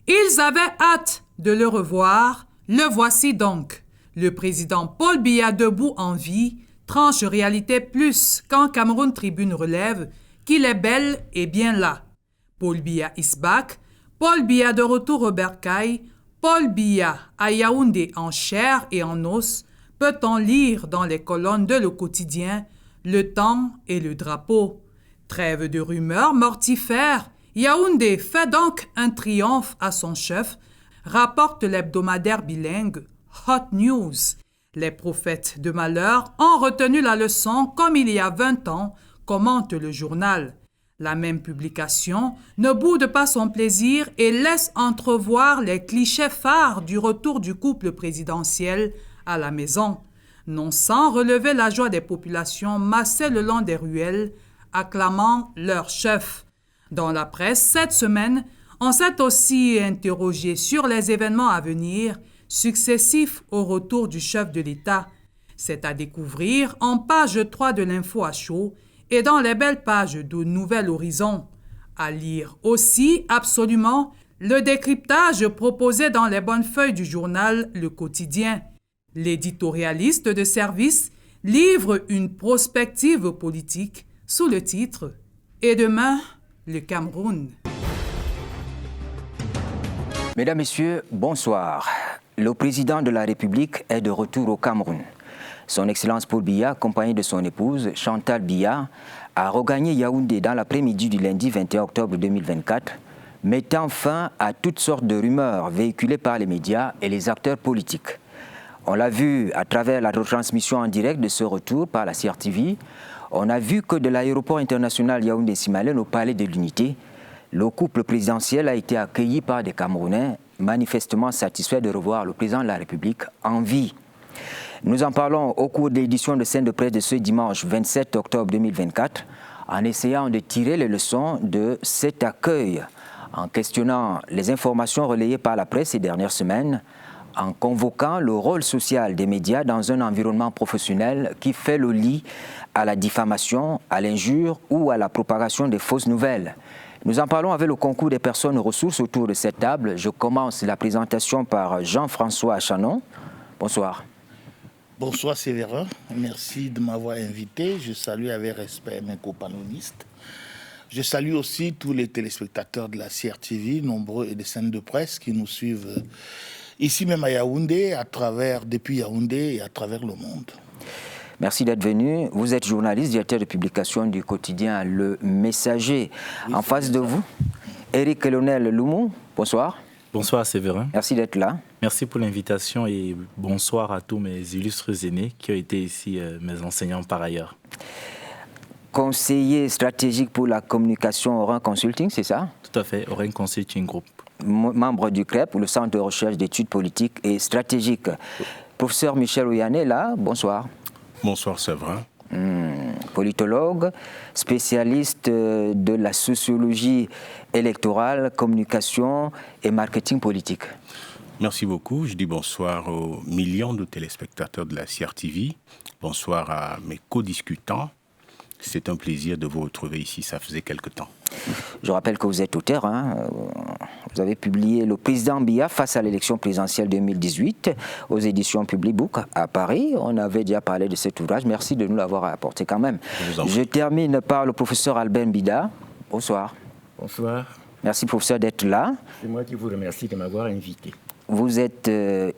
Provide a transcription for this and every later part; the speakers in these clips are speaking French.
Ils avaient hâte de le revoir. Le voici donc. Le président Paul Biya debout en vie tranche Réalité Plus quand Cameroun Tribune relève qu'il est bel et bien là. Paul Biya is back. Paul Biya de retour au bercail. Paul Biya à Yaoundé en chair et en os. Peut-on lire dans les colonnes de Le Quotidien Le Temps et le Drapeau. Trêve de rumeurs mortifères. Yaoundé fait donc un triomphe à son chef, rapporte l'hebdomadaire bilingue Hot News. Les prophètes de malheur ont retenu la leçon comme il y a 20 ans, commente le journal. La même publication ne boude pas son plaisir et laisse entrevoir les clichés phares du retour du couple présidentiel à la maison, non sans relever la joie des populations massées le long des ruelles, acclamant leur chef. Dans la presse, cette semaine, on s'est aussi interrogé sur les événements à venir, successifs au retour du chef de l'État. C'est à découvrir en page 3 de l'Info à chaud et dans les belles pages de Nouvel Horizon. À lire aussi, absolument, le décryptage proposé dans les bonnes feuilles du journal Le Quotidien. L'éditorialiste de service livre une prospective politique sous le titre « Et demain, le Cameroun ». Mesdames, Messieurs, bonsoir. Le président de la République est de retour au Cameroun. Son Excellence Paul Biya, accompagné de son épouse Chantal Biya, a regagné Yaoundé dans l'après-midi du lundi 21 octobre 2024, mettant fin à toutes sortes de rumeurs véhiculées par les médias et les acteurs politiques. On l'a vu à travers la retransmission en direct de ce retour par la CRTV. On a vu que de l'aéroport international Yaoundé-Simalène au Palais de l'Unité, le couple présidentiel a été accueilli par des Camerounais manifestement satisfaits de revoir le président de la République en vie. Nous en parlons au cours de l'édition de scène de presse de ce dimanche 27 octobre 2024 en essayant de tirer les leçons de cet accueil, en questionnant les informations relayées par la presse ces dernières semaines, en convoquant le rôle social des médias dans un environnement professionnel qui fait le lit à la diffamation, à l'injure ou à la propagation des fausses nouvelles. Nous en parlons avec le concours des personnes ressources autour de cette table. Je commence la présentation par Jean-François Chanon. Bonsoir. Bonsoir Séverin, merci de m'avoir invité. Je salue avec respect mes compagnonnistes. Je salue aussi tous les téléspectateurs de la CRTV, nombreux et des scènes de presse qui nous suivent ici même à Yaoundé, depuis Yaoundé et à travers le monde. Merci d'être venu. Vous êtes journaliste, directeur de publication du quotidien Le Messager. Oui, en face de vous, Éric Lionel Loumou, bonsoir. Bonsoir Séverin. Merci d'être là. Merci pour l'invitation et bonsoir à tous mes illustres aînés qui ont été ici mes enseignants par ailleurs. Conseiller stratégique pour la communication Orange Consulting, c'est ça? Tout à fait, Orange Consulting Group. Membre du CREP, le Centre de recherche d'études politiques et stratégiques. Professeur Michel Ouyané, là, bonsoir. Bonsoir Séverin. Politologue, spécialiste de la sociologie électorale, communication et marketing politique. Merci beaucoup. Je dis bonsoir aux millions de téléspectateurs de la CRTV. Bonsoir à mes co-discutants. C'est un plaisir de vous retrouver ici, ça faisait quelque temps. Je rappelle que vous êtes auteur. Vous avez publié Le président Biya face à l'élection présidentielle 2018 aux éditions Public Book à Paris. On avait déjà parlé de cet ouvrage. Merci de nous l'avoir apporté quand même. Je termine par le professeur Albert Mbida. Bonsoir. Bonsoir. Merci professeur d'être là. C'est moi qui vous remercie de m'avoir invité. Vous êtes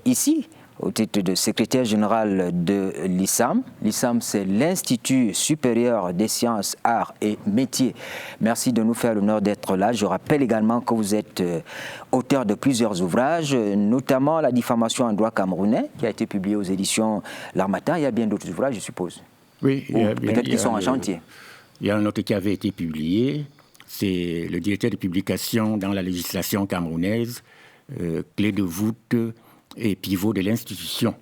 ici au titre de secrétaire général de l'ISAM. L'ISAM, c'est l'Institut supérieur des sciences, arts et métiers. Merci de nous faire l'honneur d'être là. Je rappelle également que vous êtes auteur de plusieurs ouvrages, notamment La diffamation en droit camerounais, qui a été publié aux éditions L'Harmattan. Il y a bien d'autres ouvrages, je suppose. Oui. Peut-être qu'ils sont en chantier. Il y a un autre qui avait été publié. C'est le directeur de publication dans la législation camerounaise, clé de voûte et pivot de l'institution.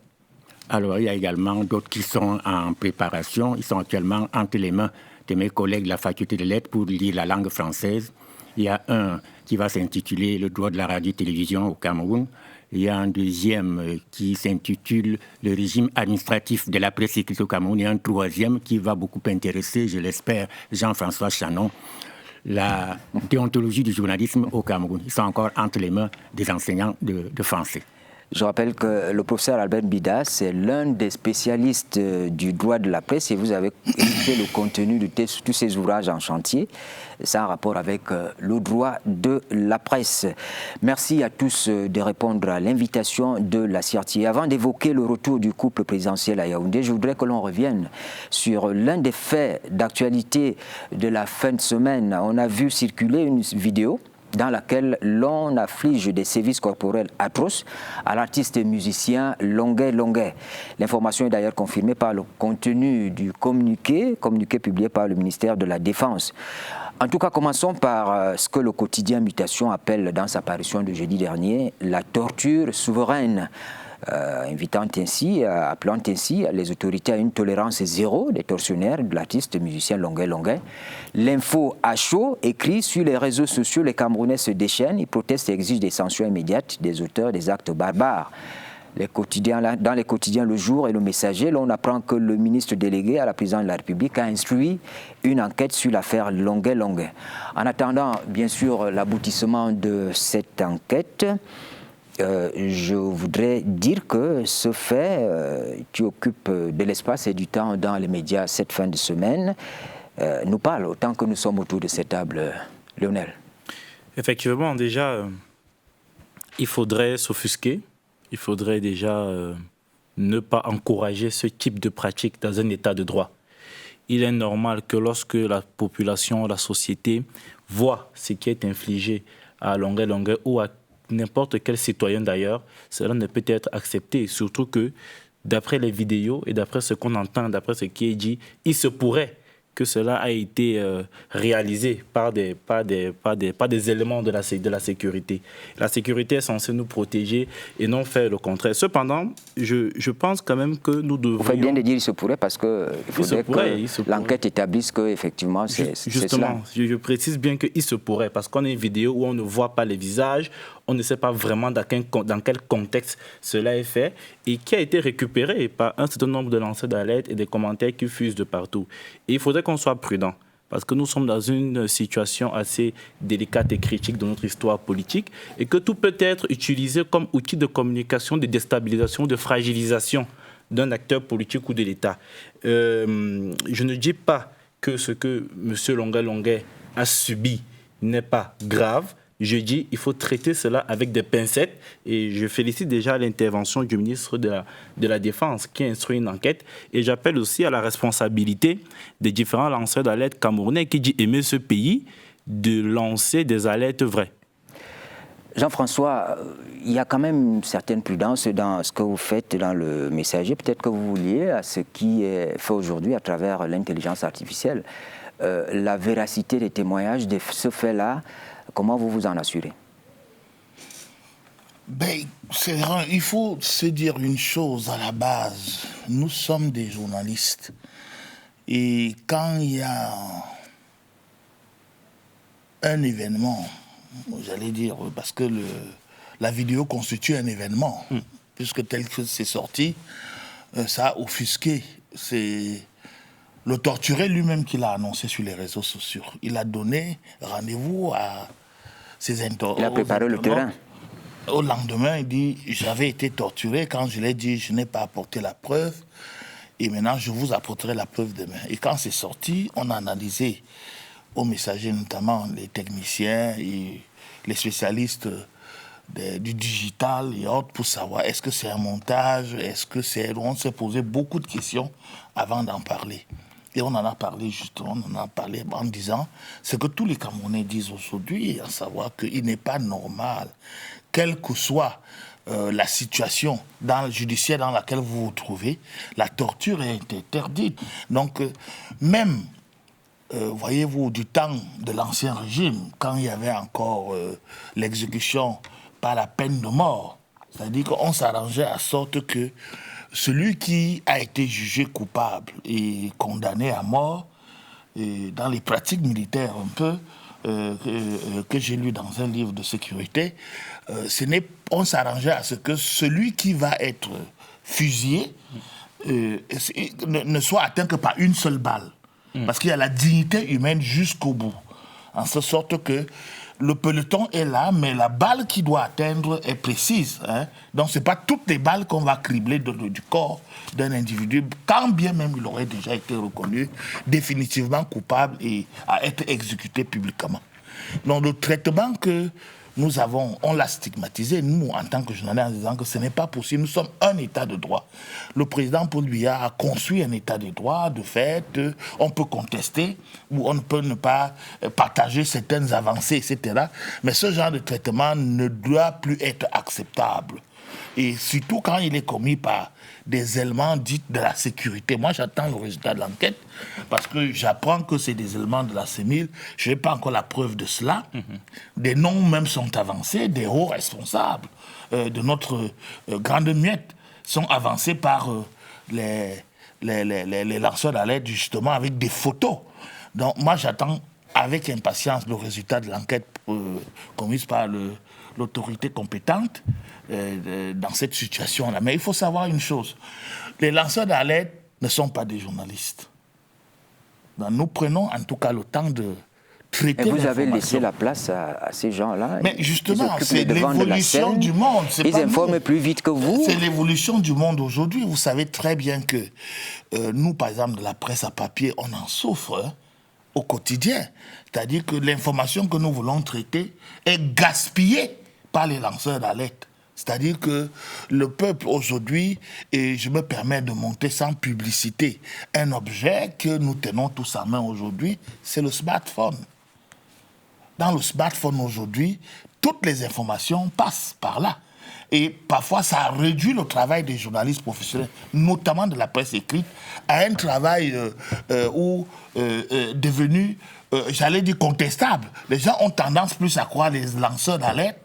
Alors, il y a également d'autres qui sont en préparation. Ils sont actuellement entre les mains de mes collègues de la faculté de lettres pour lire la langue française. Il y a un qui va s'intituler « Le droit de la radio-télévision au Cameroun ». Il y a un deuxième qui s'intitule « Le régime administratif de la presse écrite au Cameroun ». Et un troisième qui va beaucoup intéresser, je l'espère, Jean-François Chanon, la déontologie du journalisme au Cameroun. Ils sont encore entre les mains des enseignants de français. Je rappelle que le professeur Albert Mbida, c'est l'un des spécialistes du droit de la presse et vous avez écrit le contenu de tous ces ouvrages en chantier. Ça a un rapport avec le droit de la presse. Merci à tous de répondre à l'invitation de la CRTV. Avant d'évoquer le retour du couple présidentiel à Yaoundé, je voudrais que l'on revienne sur l'un des faits d'actualité de la fin de semaine. On a vu circuler une vidéo dans laquelle l'on afflige des sévices corporels atroces à l'artiste et musicien Longuet Longuet. L'information est d'ailleurs confirmée par le contenu du communiqué publié par le ministère de la Défense. En tout cas, commençons par ce que le quotidien Mutation appelle dans sa parution de jeudi dernier la torture souveraine. Appelant ainsi les autorités à une tolérance zéro des tortionnaires de l'artiste musicien Longuet Longuet. L'info à chaud écrit sur les réseaux sociaux, les Camerounais se déchaînent, ils protestent et exigent des sanctions immédiates des auteurs des actes barbares. Dans les quotidiens Le Jour et Le Messager, l'on apprend que le ministre délégué à la présidence de la République a instruit une enquête sur l'affaire Longuet Longuet. En attendant, bien sûr, l'aboutissement de cette enquête, je voudrais dire que ce fait qui occupe de l'espace et du temps dans les médias cette fin de semaine nous parle autant que nous sommes autour de cette table. Lionel. Effectivement, déjà, il faudrait s'offusquer. Il faudrait déjà ne pas encourager ce type de pratique dans un état de droit. Il est normal que lorsque la population, la société voit ce qui est infligé à Longuet Longuet ou à n'importe quel citoyen d'ailleurs, cela ne peut être accepté. Surtout que, d'après les vidéos et d'après ce qu'on entend, d'après ce qui est dit, il se pourrait que cela a été réalisé par des éléments de la sécurité. La sécurité est censée nous protéger et non faire le contraire. Cependant, je pense quand même que nous devrions... Vous faites bien de dire il se pourrait parce qu'il faudrait que l'enquête établisse qu'effectivement c'est justement, cela. Je précise bien qu'il se pourrait parce qu'on a une vidéo où on ne voit pas les visages, on ne sait pas vraiment dans quel contexte cela est fait et qui a été récupéré par un certain nombre de lanceurs d'alerte et des commentaires qui fusent de partout. Et il faudrait qu'on soit prudent parce que nous sommes dans une situation assez délicate et critique de notre histoire politique et que tout peut être utilisé comme outil de communication, de déstabilisation, de fragilisation d'un acteur politique ou de l'État. Je ne dis pas que ce que M. Longuet Longuet a subi n'est pas grave. Je dis qu'il faut traiter cela avec des pincettes et je félicite déjà l'intervention du ministre de la Défense qui a instruit une enquête et j'appelle aussi à la responsabilité des différents lanceurs d'alerte camerounais qui disent aimer ce pays de lancer des alertes vraies. Jean-François, il y a quand même une certaine prudence dans ce que vous faites dans le Messager. Peut-être que vous vouliez à ce qui est fait aujourd'hui à travers l'intelligence artificielle. La véracité des témoignages de ce fait-là, comment vous vous en assurez? Il faut se dire une chose à la base. Nous sommes des journalistes. Et quand il y a un événement, j'allais dire, parce que la vidéo constitue un événement, puisque tel que c'est sorti, ça a offusqué. C'est le torturé lui-même qui l'a annoncé sur les réseaux sociaux. Il a donné rendez-vous à ses internautes. Il a préparé le terrain. Au lendemain, il dit « J'avais été torturé. Quand je l'ai dit, je n'ai pas apporté la preuve. Et maintenant, je vous apporterai la preuve demain. » Et quand c'est sorti, on a analysé au Messager, notamment les techniciens et les spécialistes du digital et autres pour savoir est-ce que c'est un montage, est-ce que c'est... On s'est posé beaucoup de questions avant d'en parler. Et on en a parlé justement, en disant ce que tous les Camerounais disent aujourd'hui, à savoir qu'il n'est pas normal, quelle que soit la situation judiciaire dans laquelle vous vous trouvez, la torture est interdite. Donc, même, voyez-vous, du temps de l'Ancien Régime, quand il y avait encore l'exécution par la peine de mort, c'est-à-dire qu'on s'arrangeait à sorte que celui qui a été jugé coupable et condamné à mort, dans les pratiques militaires un peu, que j'ai lu dans un livre de sécurité, on s'arrangeait à ce que celui qui va être fusillé ne soit atteint que par une seule balle. Parce qu'il y a la dignité humaine jusqu'au bout. En ce sorte que le peloton est là, mais la balle qui doit atteindre est précise. Hein. Donc, ce n'est pas toutes les balles qu'on va cribler du corps d'un individu, quand bien même il aurait déjà été reconnu définitivement coupable et à être exécuté publiquement. Donc, le traitement que nous avons, on l'a stigmatisé, nous, en tant que journalistes, en disant que ce n'est pas possible. Nous sommes un État de droit. Le président Paul Biya a construit un État de droit. De fait, on peut contester ou on peut ne pas partager certaines avancées, etc. Mais ce genre de traitement ne doit plus être acceptable. Et surtout quand il est commis par des éléments dits de la sécurité. Moi, j'attends le résultat de l'enquête parce que j'apprends que c'est des éléments de la CEMIL. Je n'ai pas encore la preuve de cela. Des noms même sont avancés, des hauts responsables de notre grande miette sont avancés par les lanceurs d'alerte, justement, avec des photos. Donc, moi, j'attends avec impatience le résultat de l'enquête commise par l'autorité compétente dans cette situation-là. Mais il faut savoir une chose, les lanceurs d'alerte ne sont pas des journalistes. Donc nous prenons en tout cas le temps de traiter l'information. Vous avez laissé la place à ces gens-là. Mais justement, c'est l'évolution du monde. Ils informent plus vite que vous. C'est l'évolution du monde aujourd'hui. Vous savez très bien que nous, par exemple, de la presse à papier, on en souffre au quotidien. C'est-à-dire que l'information que nous voulons traiter est gaspillée par les lanceurs d'alerte. C'est-à-dire que le peuple aujourd'hui, et je me permets de monter sans publicité, un objet que nous tenons tous en main aujourd'hui, c'est le smartphone. Dans le smartphone aujourd'hui, toutes les informations passent par là. Et parfois, ça réduit le travail des journalistes professionnels, notamment de la presse écrite, à un travail devenu, j'allais dire, contestable. Les gens ont tendance plus à croire les lanceurs d'alerte,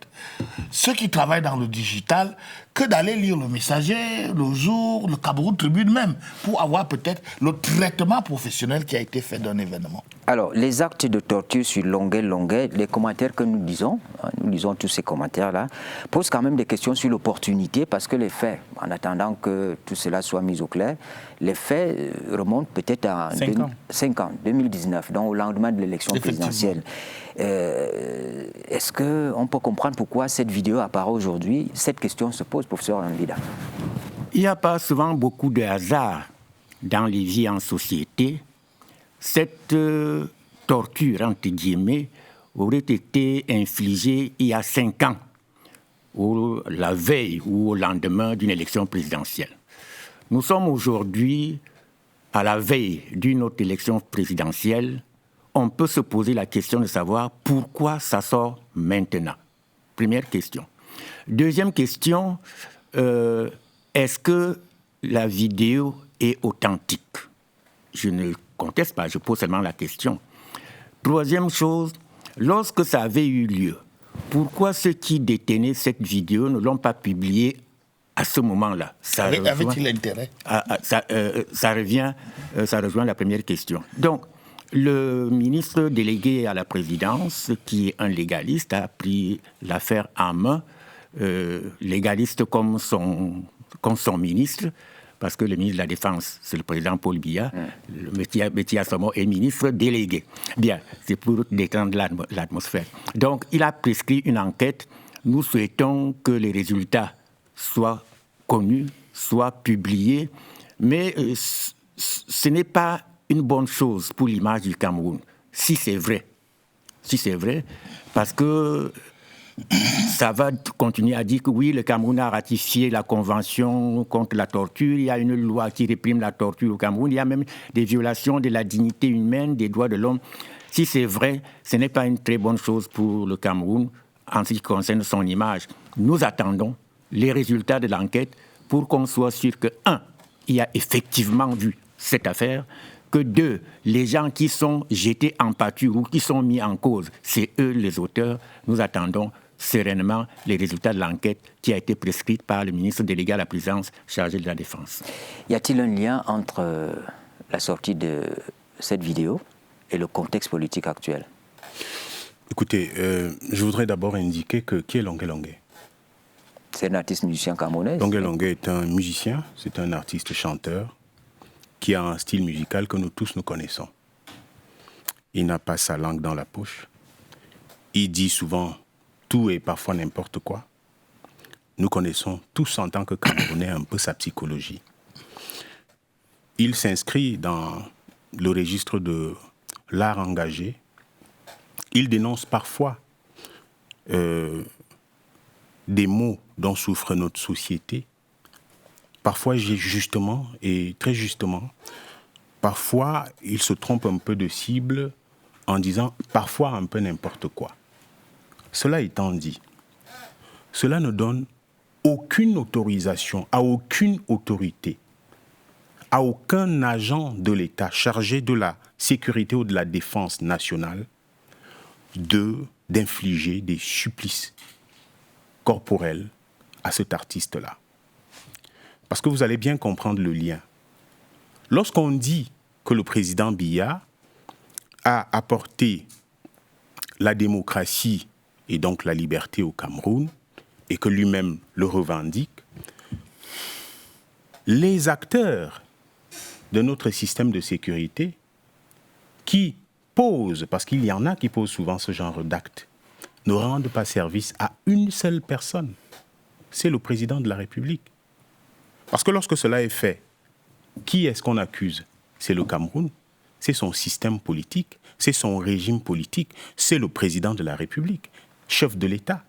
ceux qui travaillent dans le digital, que d'aller lire le Messager, le Jour, le Cameroun Tribune même, pour avoir peut-être le traitement professionnel qui a été fait d'un événement. Alors, les actes de torture sur Longueuil, les commentaires que nous lisons tous ces commentaires-là, posent quand même des questions sur l'opportunité, parce que les faits, en attendant que tout cela soit mis au clair, les faits remontent peut-être à 5 ans, 2019, donc au lendemain de l'élection présidentielle. Est-ce qu'on peut comprendre pourquoi cette vidéo apparaît aujourd'hui? Cette question se pose, professeur Lambida. Il n'y a pas souvent beaucoup de hasard dans les vies en société. Cette torture, entre guillemets, aurait été infligée il y a 5 ans, la veille ou au lendemain d'une élection présidentielle. Nous sommes aujourd'hui à la veille d'une autre élection présidentielle. On peut se poser la question de savoir pourquoi ça sort maintenant. Première question. Deuxième question, est-ce que la vidéo est authentique? Je ne conteste pas, je pose seulement la question. Troisième chose, lorsque ça avait eu lieu, pourquoi ceux qui détenaient cette vidéo ne l'ont pas publiée à ce moment-là? Avait-il intérêt? Ça rejoint la première question. Donc, le ministre délégué à la présidence, qui est un légaliste, a pris l'affaire en main, légaliste comme son ministre, parce que le ministre de la Défense, c'est le président Paul Biya, le Métis Assomo est ministre délégué. Bien, c'est pour détendre l'atmosphère. Donc, il a prescrit une enquête. Nous souhaitons que les résultats soient connus, soient publiés, mais ce n'est pas une bonne chose pour l'image du Cameroun, si c'est vrai. Si c'est vrai, parce que ça va continuer à dire que oui, le Cameroun a ratifié la convention contre la torture, il y a une loi qui réprime la torture au Cameroun, il y a même des violations de la dignité humaine, des droits de l'homme. Si c'est vrai, ce n'est pas une très bonne chose pour le Cameroun en ce qui concerne son image. Nous attendons les résultats de l'enquête pour qu'on soit sûr que, 1, il y a effectivement vu cette affaire, que 2, les gens qui sont jetés en pâture ou qui sont mis en cause, c'est eux les auteurs. Nous attendons sereinement les résultats de l'enquête qui a été prescrite par le ministre délégué à la présidence chargé de la Défense. Y a-t-il un lien entre la sortie de cette vidéo et le contexte politique actuel? Écoutez, je voudrais d'abord indiquer que qui est Longueuil? C'est un artiste musicien camerounais. Longueuil est un musicien, c'est un artiste chanteur qui a un style musical que nous tous nous connaissons. Il n'a pas sa langue dans la poche. il dit souvent tout et parfois n'importe quoi. Nous connaissons tous en tant que Camerounais un peu sa psychologie. Il s'inscrit dans le registre de l'art engagé. Il dénonce parfois des maux dont souffre notre société. Parfois, justement, et très justement, parfois, il se trompe un peu de cible en disant parfois un peu n'importe quoi. Cela étant dit, cela ne donne aucune autorisation à aucune autorité, à aucun agent de l'État chargé de la sécurité ou de la défense nationale d'infliger des supplices corporels à cet artiste-là. Parce que vous allez bien comprendre le lien. Lorsqu'on dit que le président Biya a apporté la démocratie et donc la liberté au Cameroun, et que lui-même le revendique, les acteurs de notre système de sécurité qui posent, parce qu'il y en a qui posent souvent ce genre d'actes, ne rendent pas service à une seule personne. C'est le président de la République. Parce que lorsque cela est fait, qui est-ce qu'on accuse? C'est le Cameroun, c'est son système politique, c'est son régime politique, c'est le président de la République, chef de l'État.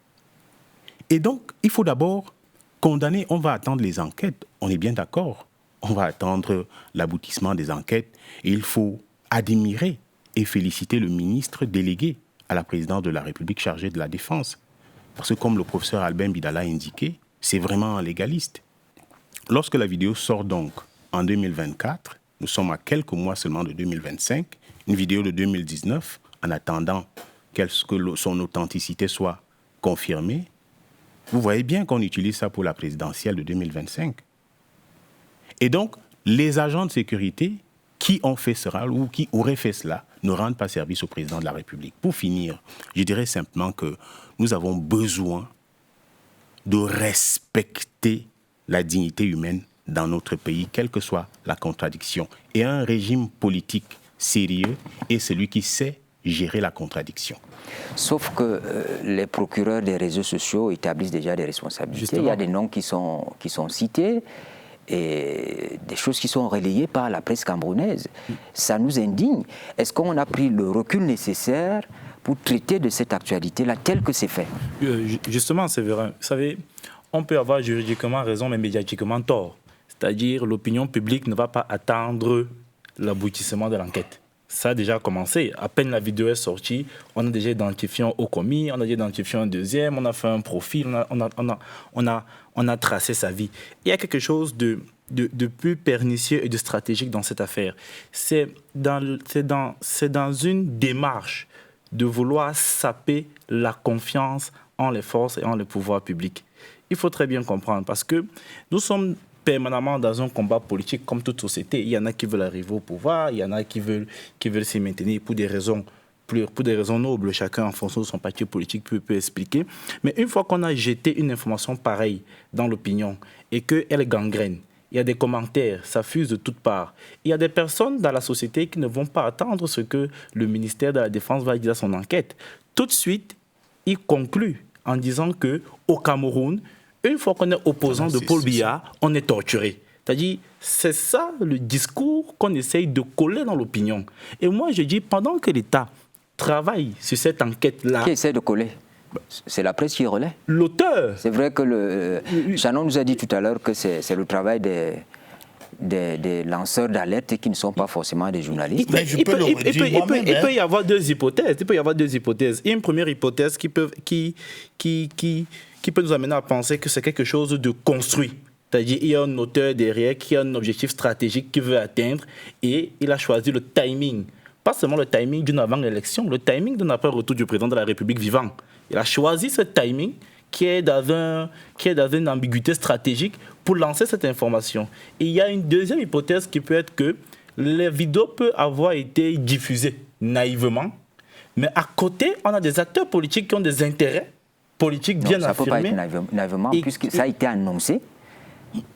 Et donc, il faut d'abord condamner, on va attendre les enquêtes, on est bien d'accord, on va attendre l'aboutissement des enquêtes, et il faut admirer et féliciter le ministre délégué à la présidence de la République chargé de la Défense. Parce que comme le professeur Albin Bidala a indiqué, c'est vraiment un légaliste. Lorsque la vidéo sort donc en 2024, nous sommes à quelques mois seulement de 2025, une vidéo de 2019, en attendant que son authenticité soit confirmée, vous voyez bien qu'on utilise ça pour la présidentielle de 2025. Et donc, les agents de sécurité qui ont fait cela ou qui auraient fait cela ne rendent pas service au président de la République. Pour finir, je dirais simplement que nous avons besoin de respecter la dignité humaine dans notre pays, quelle que soit la contradiction. Et un régime politique sérieux est celui qui sait gérer la contradiction. Sauf que les procureurs des réseaux sociaux établissent déjà des responsabilités. Justement. Il y a des noms qui sont cités et des choses qui sont relayées par la presse camerounaise. Ça nous indigne. Est-ce qu'on a pris le recul nécessaire pour traiter de cette actualité-là telle que c'est fait? Justement, c'est vrai. Vous savez, on peut avoir juridiquement raison, mais médiatiquement tort. C'est-à-dire, l'opinion publique ne va pas attendre l'aboutissement de l'enquête. Ça a déjà commencé. À peine la vidéo est sortie, on a déjà identifié un haut commis, on a déjà identifié un deuxième, on a fait un profil, on a tracé sa vie. Il y a quelque chose de plus pernicieux et de stratégique dans cette affaire. C'est dans une démarche de vouloir saper la confiance en les forces et en le pouvoir public. Il faut très bien comprendre, parce que nous sommes permanemment dans un combat politique comme toute société. Il y en a qui veulent arriver au pouvoir, il y en a qui veulent s'y maintenir pour des raisons nobles, chacun en fonction de son parti politique peut expliquer. Mais une fois qu'on a jeté une information pareille dans l'opinion et qu'elle gangrène, il y a des commentaires, ça fuse de toutes parts. Il y a des personnes dans la société qui ne vont pas attendre ce que le ministère de la Défense va dire à son enquête. Tout de suite, il conclut en disant qu'au Cameroun, une fois qu'on est opposant de Paul Biya, on est torturé. C'est-à-dire, c'est ça le discours qu'on essaye de coller dans l'opinion. Et moi, je dis, pendant que l'État travaille sur cette enquête-là... Qui essaie de coller? C'est la presse qui relaie. L'auteur. C'est vrai que Shannon nous a dit tout à l'heure que c'est le travail des lanceurs d'alerte qui ne sont pas forcément des journalistes. Il peut y avoir deux hypothèses. Il y a une première hypothèse qui peut nous amener à penser que c'est quelque chose de construit. C'est-à-dire qu'il y a un auteur derrière qui a un objectif stratégique qu'il veut atteindre et il a choisi le timing. Pas seulement le timing d'une avant-élection, le timing d'un après-retour du président de la République vivant. Il a choisi ce timing qui est dans une ambiguïté stratégique pour lancer cette information. Et il y a une deuxième hypothèse qui peut être que les vidéos peuvent avoir été diffusées naïvement, mais à côté, on a des acteurs politiques qui ont des intérêts politiques bien affirmés. Ça ne peut pas être naïvement, puisque ça a été annoncé.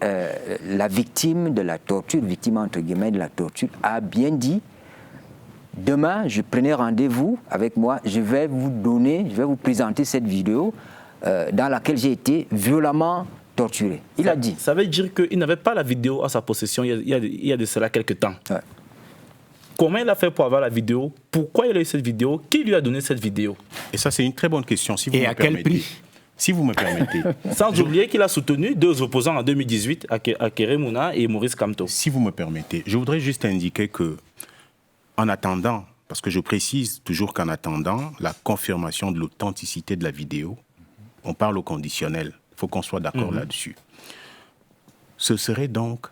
La victime de la torture, victime entre guillemets de la torture, a bien dit demain, je prenais rendez-vous avec moi, je vais vous présenter cette vidéo dans laquelle j'ai été violemment torturé. Il a dit. Ça veut dire qu'il n'avait pas la vidéo à sa possession il y a de cela quelques temps. Ouais. Comment il a fait pour avoir la vidéo? Pourquoi il a eu cette vidéo? Qui lui a donné cette vidéo? Et ça, c'est une très bonne question, si vous Et me à quel permettez. prix? Si vous me permettez. Sans oublier qu'il a soutenu 2 opposants en 2018, Akere Mouna et Maurice Kamto. Si vous me permettez, je voudrais juste indiquer que, en attendant, parce que je précise toujours qu'en attendant la confirmation de l'authenticité de la vidéo, on parle au conditionnel, il faut qu'on soit d'accord là-dessus. Ce seraient donc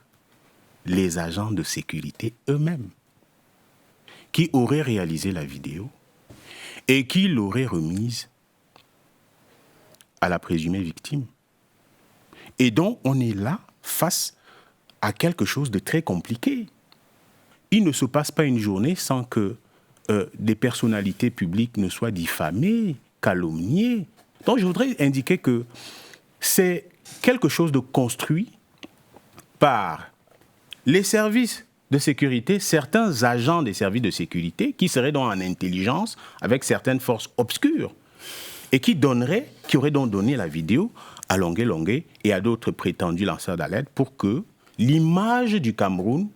les agents de sécurité eux-mêmes qui auraient réalisé la vidéo et qui l'auraient remise à la présumée victime. Et donc, on est là face à quelque chose de très compliqué. Il ne se passe pas une journée sans que des personnalités publiques ne soient diffamées, calomniées. Donc, je voudrais indiquer que c'est quelque chose de construit par les services de sécurité, certains agents des services de sécurité qui seraient donc en intelligence avec certaines forces obscures et qui auraient donc donné la vidéo à Longué Longué et à d'autres prétendus lanceurs d'alerte pour que l'image du Cameroun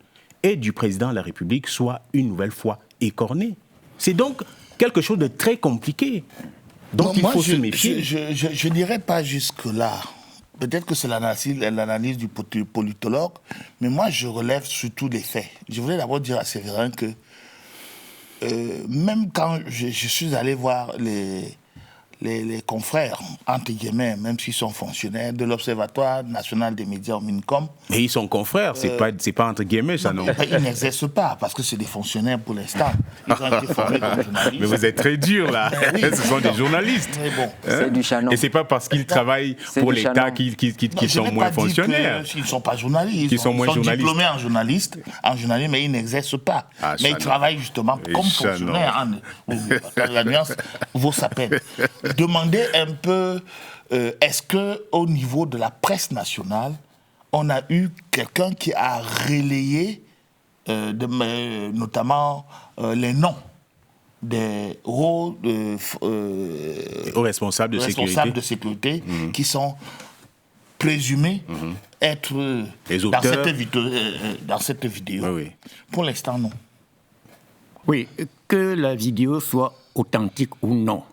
et du président de la République soit une nouvelle fois écornée. C'est donc quelque chose de très compliqué. Donc il faut se méfier. Je dirais pas jusque-là. Peut-être que c'est l'analyse du politologue, mais moi je relève surtout les faits. Je voulais d'abord dire à Séverin que même quand je suis allé voir les confrères, entre guillemets, même s'ils sont fonctionnaires, de l'Observatoire national des médias au MINCOM. Mais ils sont confrères, c'est pas entre guillemets, ça non. Ils n'exercent pas, parce que c'est des fonctionnaires pour l'instant. Ils ont été formés comme journalistes. Mais vous êtes très dur là, Oui, ce sont des journalistes. Mais bon. C'est du chanon. Et c'est pas parce qu'ils travaillent pour du l'État chanon. qu'ils sont moins fonctionnaires. Ils ne sont pas journalistes. Qu'ils sont moins journalistes. Diplômés en journalisme, mais ils n'exercent pas. Ah, mais ils chanon. travaillent justement Et comme chanon. fonctionnaires. La nuance vaut sa peine. Demandez un peu, est-ce qu'au niveau de la presse nationale, on a eu quelqu'un qui a relayé notamment les noms des hauts Aux responsables de sécurité qui sont présumés être Les dans auteurs. dans cette vidéo. Oui, oui. Pour l'instant, non. Oui, que la vidéo soit authentique ou non,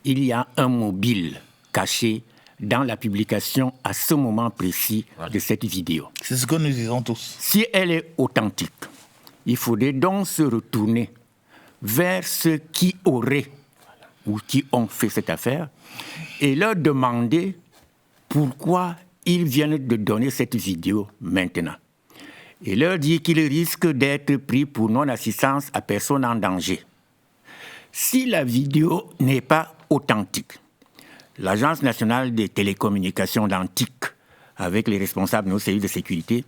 il y a un mobile caché dans la publication à ce moment précis de cette vidéo. C'est ce que nous disons tous. Si elle est authentique, il faudrait donc se retourner vers ceux qui auraient ou qui ont fait cette affaire et leur demander pourquoi ils viennent de donner cette vidéo maintenant. Et leur dire qu'ils risquent d'être pris pour non-assistance à personne en danger. Si la vidéo n'est pas authentique, l'Agence nationale des télécommunications d'Antique, avec les responsables de nos services de sécurité,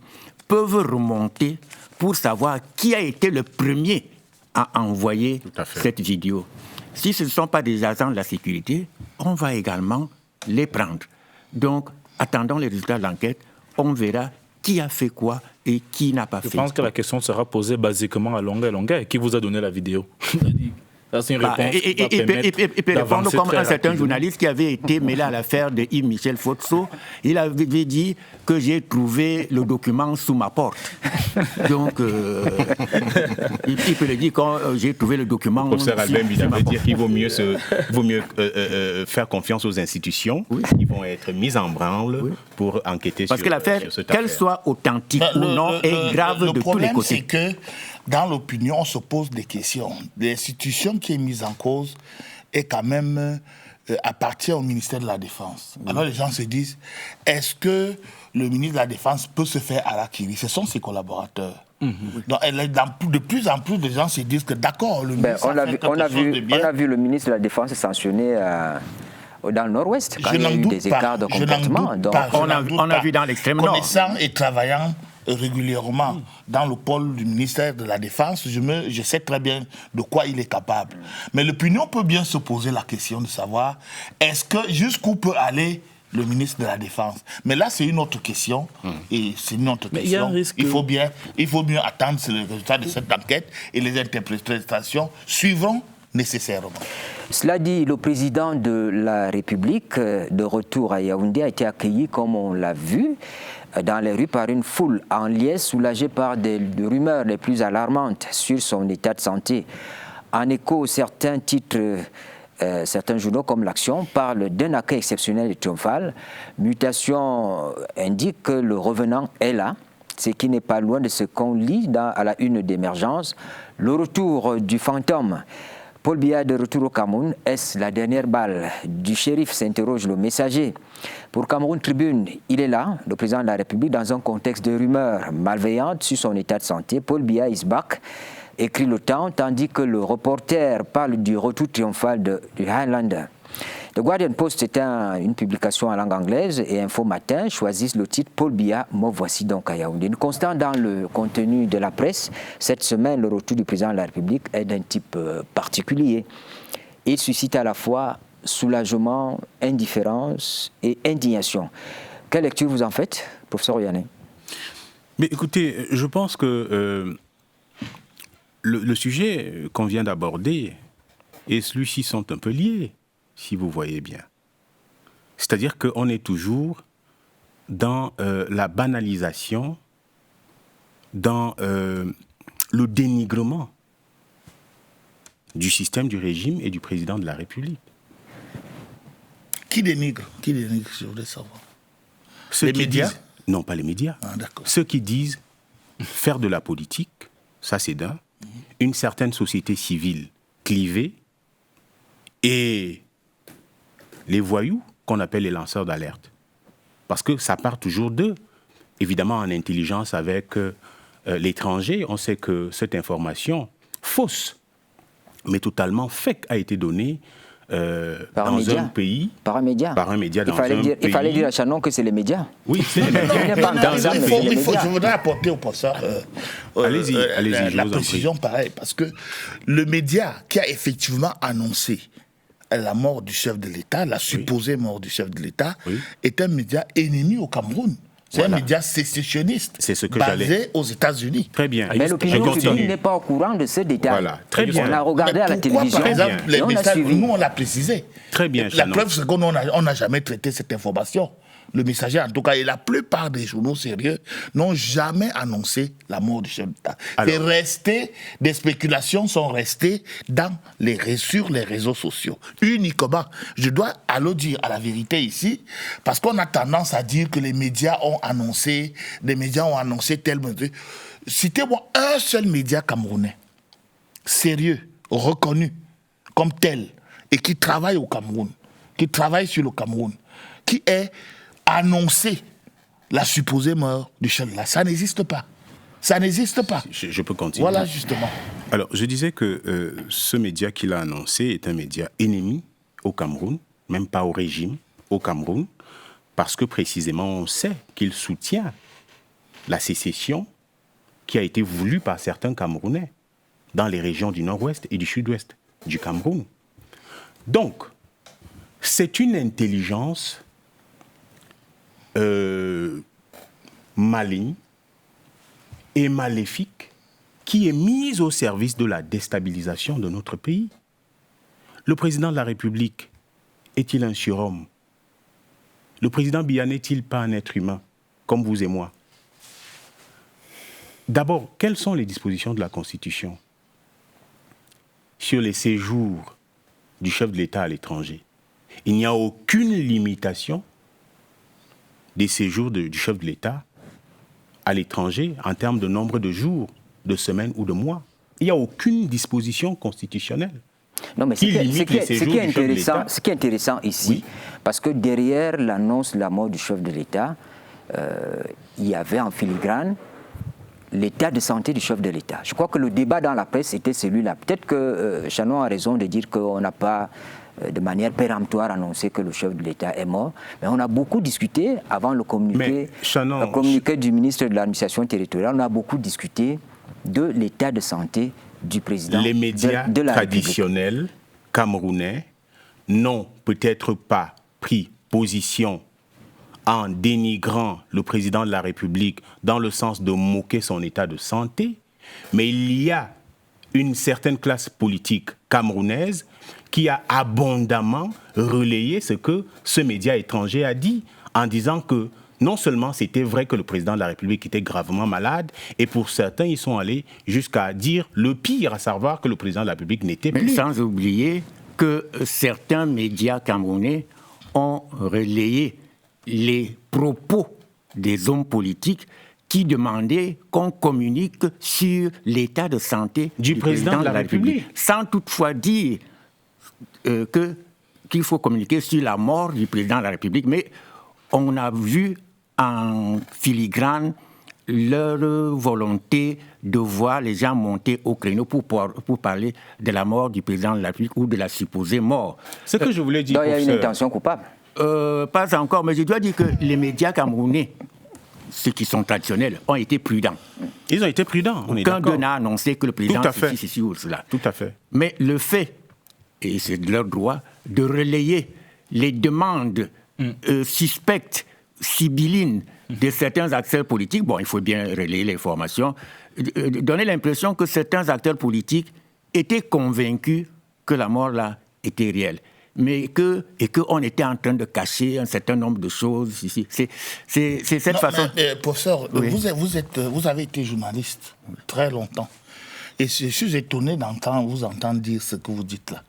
peuvent remonter pour savoir qui a été le premier à envoyer cette vidéo. Si ce ne sont pas des agents de la sécurité, on va également les prendre. Donc, attendons les résultats de l'enquête, on verra qui a fait quoi et qui n'a pas fait. Je pense que la question sera posée basiquement à Longué Longué. Qui vous a donné la vidéo? Ça, c'est une réponse qui va permettre il peut répondre d'avancer comme très un certain rapidement. journaliste qui avait été mêlé à l'affaire de Yves-Michel Fotso. Il avait dit que j'ai trouvé le document sous ma porte. Donc, il peut le dire quand j'ai trouvé le document. Le professeur Albert sous ma Mbida veut porte. dire qu'il vaut mieux faire confiance aux institutions qui vont être mises en branle pour enquêter Parce que l'affaire, sur cette affaire. qu'elle soit authentique ou non, est grave de tous les problème, côtés. c'est que dans l'opinion, on se pose des questions. L'institution qui est mise en cause est quand même appartient au ministère de la Défense. Alors les gens se disent, est-ce que le ministre de la Défense peut se faire harakiri? Ce sont ses collaborateurs. Donc, de plus en plus de gens se disent que d'accord, le ministre on a vu le ministre de la Défense sanctionné dans le Nord-Ouest quand il y a eu des écarts de comportement. Donc, On a vu dans l'extrême nord. Connaissant et travaillant régulièrement dans le pôle du ministère de la Défense, je sais très bien de quoi il est capable. Mais l'opinion peut bien se poser la question de savoir est-ce que jusqu'où peut aller le ministre de la Défense. Mais là, c'est une autre question. Et c'est une autre Mais il y a un question. risque Il faut mieux attendre le résultat de cette enquête et les interprétations suivront nécessairement. Cela dit, le président de la République, de retour à Yaoundé, a été accueilli, comme on l'a vu, dans les rues par une foule en liesse, soulagée par des rumeurs les plus alarmantes sur son état de santé. En écho, certains titres, certains journaux comme l'Action parlent d'un accueil exceptionnel et triomphal. Mutation indique que le revenant est là, ce qui n'est pas loin de ce qu'on lit à la une d'Émergence. Le retour du fantôme. Paul Biya de retour au Cameroun, est-ce la dernière balle du shérif, s'interroge le Messager. Pour Cameroun Tribune, il est là, le président de la République, dans un contexte de rumeurs malveillantes sur son état de santé. Paul Biya is back, écrit le Temps, tandis que le reporter parle du retour triomphal du Highlander. The Guardian Post est une publication en langue anglaise et Info Matin choisissent le titre Paul Biya, me voici donc à Yaoundé. Une constante dans le contenu de la presse, cette semaine, le retour du président de la République est d'un type particulier. Il suscite à la fois soulagement, indifférence et indignation. Quelle lecture vous en faites, professeur Oyané? Mais écoutez, je pense que le sujet qu'on vient d'aborder et celui-ci sont un peu liés, si vous voyez bien. C'est-à-dire qu'on est toujours dans la banalisation, dans le dénigrement du système, du régime et du président de la République. Qui dénigre, je voudrais savoir. Les médias? Non, pas les médias. Ah, d'accord. Ceux qui disent faire de la politique, ça c'est d'un, une certaine société civile clivée et les voyous qu'on appelle les lanceurs d'alerte. Parce que ça part toujours d'eux. Évidemment, en intelligence avec l'étranger, on sait que cette information fausse, mais totalement fake, a été donnée dans un pays. Par un média. Par un média dans un pays. Il fallait dire à Chanon que c'est les médias. Oui, c'est les médias. Je voudrais apporter au passage allez-y, la précision pareille, parce que le média qui a effectivement annoncé la mort du chef de l'État, la supposée mort du chef de l'État, est un média ennemi au Cameroun. C'est un média sécessionniste, c'est ce que basé aux États-Unis. Très bien. Mais l'opinion publique n'est pas au courant de ce détail. Voilà, très bien. On a regardé à la télévision, par exemple, les on a messages, suivi. nous, on l'a précisé. Très bien, La preuve, c'est qu'on n'a jamais traité cette information. Le Messager, en tout cas, et la plupart des journaux sérieux n'ont jamais annoncé la mort du chef d'État. Des spéculations sont restées sur les réseaux sociaux, uniquement. Je dois alors dire à la vérité ici, parce qu'on a tendance à dire que les médias ont annoncé tel mesure. Citez-moi un seul média camerounais, sérieux, reconnu comme tel, et qui travaille au Cameroun, qui travaille sur le Cameroun, qui est annoncer la supposée mort du chef de l'État. Ça n'existe pas. Ça n'existe pas. Je peux continuer. Voilà, justement. Alors, je disais que ce média qu'il a annoncé est un média ennemi au Cameroun, même pas au régime, au Cameroun, parce que précisément on sait qu'il soutient la sécession qui a été voulue par certains Camerounais dans les régions du nord-ouest et du sud-ouest du Cameroun. Donc, c'est une intelligence maligne et maléfique qui est mise au service de la déstabilisation de notre pays. Le président de la République est-il un surhomme? Le président Biya n'est-il pas un être humain, comme vous et moi? D'abord, quelles sont les dispositions de la Constitution sur les séjours du chef de l'État à l'étranger? Il n'y a aucune limitation des séjours du chef de l'État à l'étranger en termes de nombre de jours, de semaines ou de mois. Il n'y a aucune disposition constitutionnelle. Non, mais ce qui est intéressant ici, parce que derrière l'annonce de la mort du chef de l'État, il y avait en filigrane l'état de santé du chef de l'État. Je crois que le débat dans la presse était celui-là. Peut-être que Chanon a raison de dire qu'on n'a pas de manière péremptoire annoncé que le chef de l'État est mort, mais on a beaucoup discuté avant le communiqué du ministre de l'Administration territoriale, on a beaucoup discuté de l'état de santé du président Les médias de la traditionnels camerounais n'ont peut-être pas pris position en dénigrant le président de la République dans le sens de moquer son état de santé, mais il y a une certaine classe politique camerounaise qui a abondamment relayé ce que ce média étranger a dit, en disant que non seulement c'était vrai que le président de la République était gravement malade, et pour certains, ils sont allés jusqu'à dire le pire, à savoir que le président de la République n'était plus. Sans oublier que certains médias camerounais ont relayé les propos des hommes politiques qui demandaient qu'on communique sur l'état de santé du président de la République, sans toutefois dire qu'il faut communiquer sur la mort du président de la République. Mais on a vu en filigrane leur volonté de voir les gens monter au créneau pour parler de la mort du président de la République ou de la supposée mort. Ce que je voulais dire, donc il y a une intention coupable. Pas encore, mais je dois dire que les médias camerounais, ceux qui sont traditionnels, ont été prudents. Ils ont été prudents, on est d'accord. Aucun d'eux n'a annoncé que le président ceci ou cela. Tout à fait. Mais le fait, et c'est de leur droit, de relayer les demandes suspectes, sibyllines de certains acteurs politiques, bon, il faut bien relayer l'information, donner l'impression que certains acteurs politiques étaient convaincus que la mort là était réelle. Mais qu'on était en train de cacher un certain nombre de choses ici. C'est cette façon... professeur, oui. vous avez été journaliste très longtemps. Et je suis étonné vous entendre dire ce que vous dites là.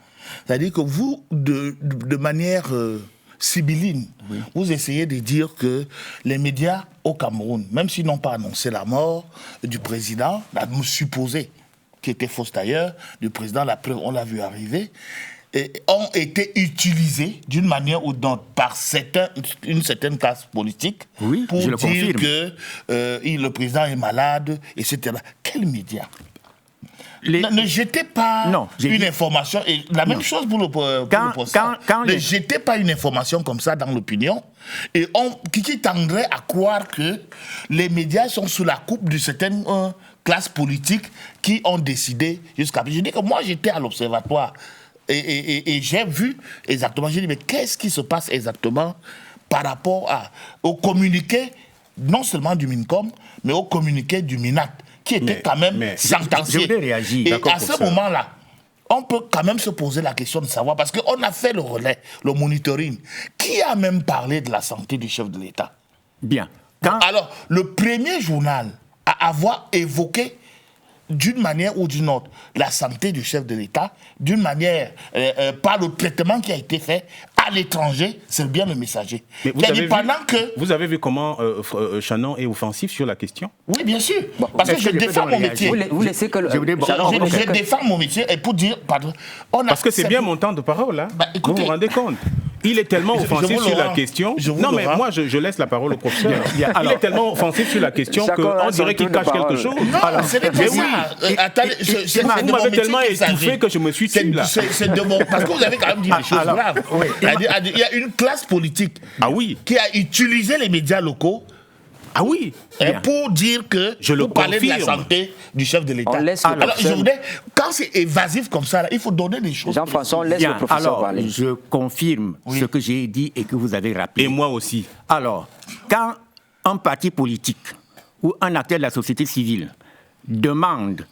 C'est-à-dire que vous, de manière sibylline, vous essayez de dire que les médias au Cameroun, même s'ils n'ont pas annoncé la mort du président, la supposée, qui était fausse d'ailleurs, du président, la preuve, on l'a vu arriver, ont été utilisés d'une manière ou d'une autre par une certaine classe politique pour dire que le président est malade, etc. Quels médias ? Ne jetez pas une information, et la même chose pour le procès. Ne jetez pas une information comme ça dans l'opinion, et qui tendrait à croire que les médias sont sous la coupe de certaines classes politiques qui ont décidé jusqu'à... Je dis que moi j'étais à l'observatoire, et j'ai vu exactement, j'ai dit mais qu'est-ce qui se passe exactement par rapport au communiqué, non seulement du MINCOM, mais au communiqué du MINAT, qui était quand même sentencié. Et à ce moment-là, on peut quand même se poser la question de savoir, parce qu'on a fait le relais, le monitoring, qui a même parlé de la santé du chef de l'État ? Bien. Alors, le premier journal à avoir évoqué d'une manière ou d'une autre la santé du chef de l'État, d'une manière, par le traitement qui a été fait à l'étranger, c'est bien le Messager. Mais vous avez vu comment Shannon est offensif sur la question ? Oui, bien sûr. Bon, parce que je défends mon métier. Vous laissez que je défends mon métier, et pour dire... Pardon, parce que c'est bien mon temps de parole, hein. Écoutez, vous vous rendez compte ? Il est tellement offensif sur la question... Non, mais moi, je laisse la parole au professeur. Il est tellement offensif sur la question qu'on dirait qu'il cache quelque chose. Non, c'est pas ça. Vous m'avez tellement étouffé que je me suis tué, là. Parce que vous avez quand même dit des choses graves. Il y a une classe politique qui a utilisé les médias locaux pour dire que pour parler de la santé du chef de l'État. Alors, je voudrais, quand c'est évasif comme ça, il faut donner des choses. Jean-François, on laisse le professeur parler. Je confirme ce que j'ai dit et que vous avez rappelé. Et moi aussi. Alors, quand un parti politique ou un acteur de la société civile demande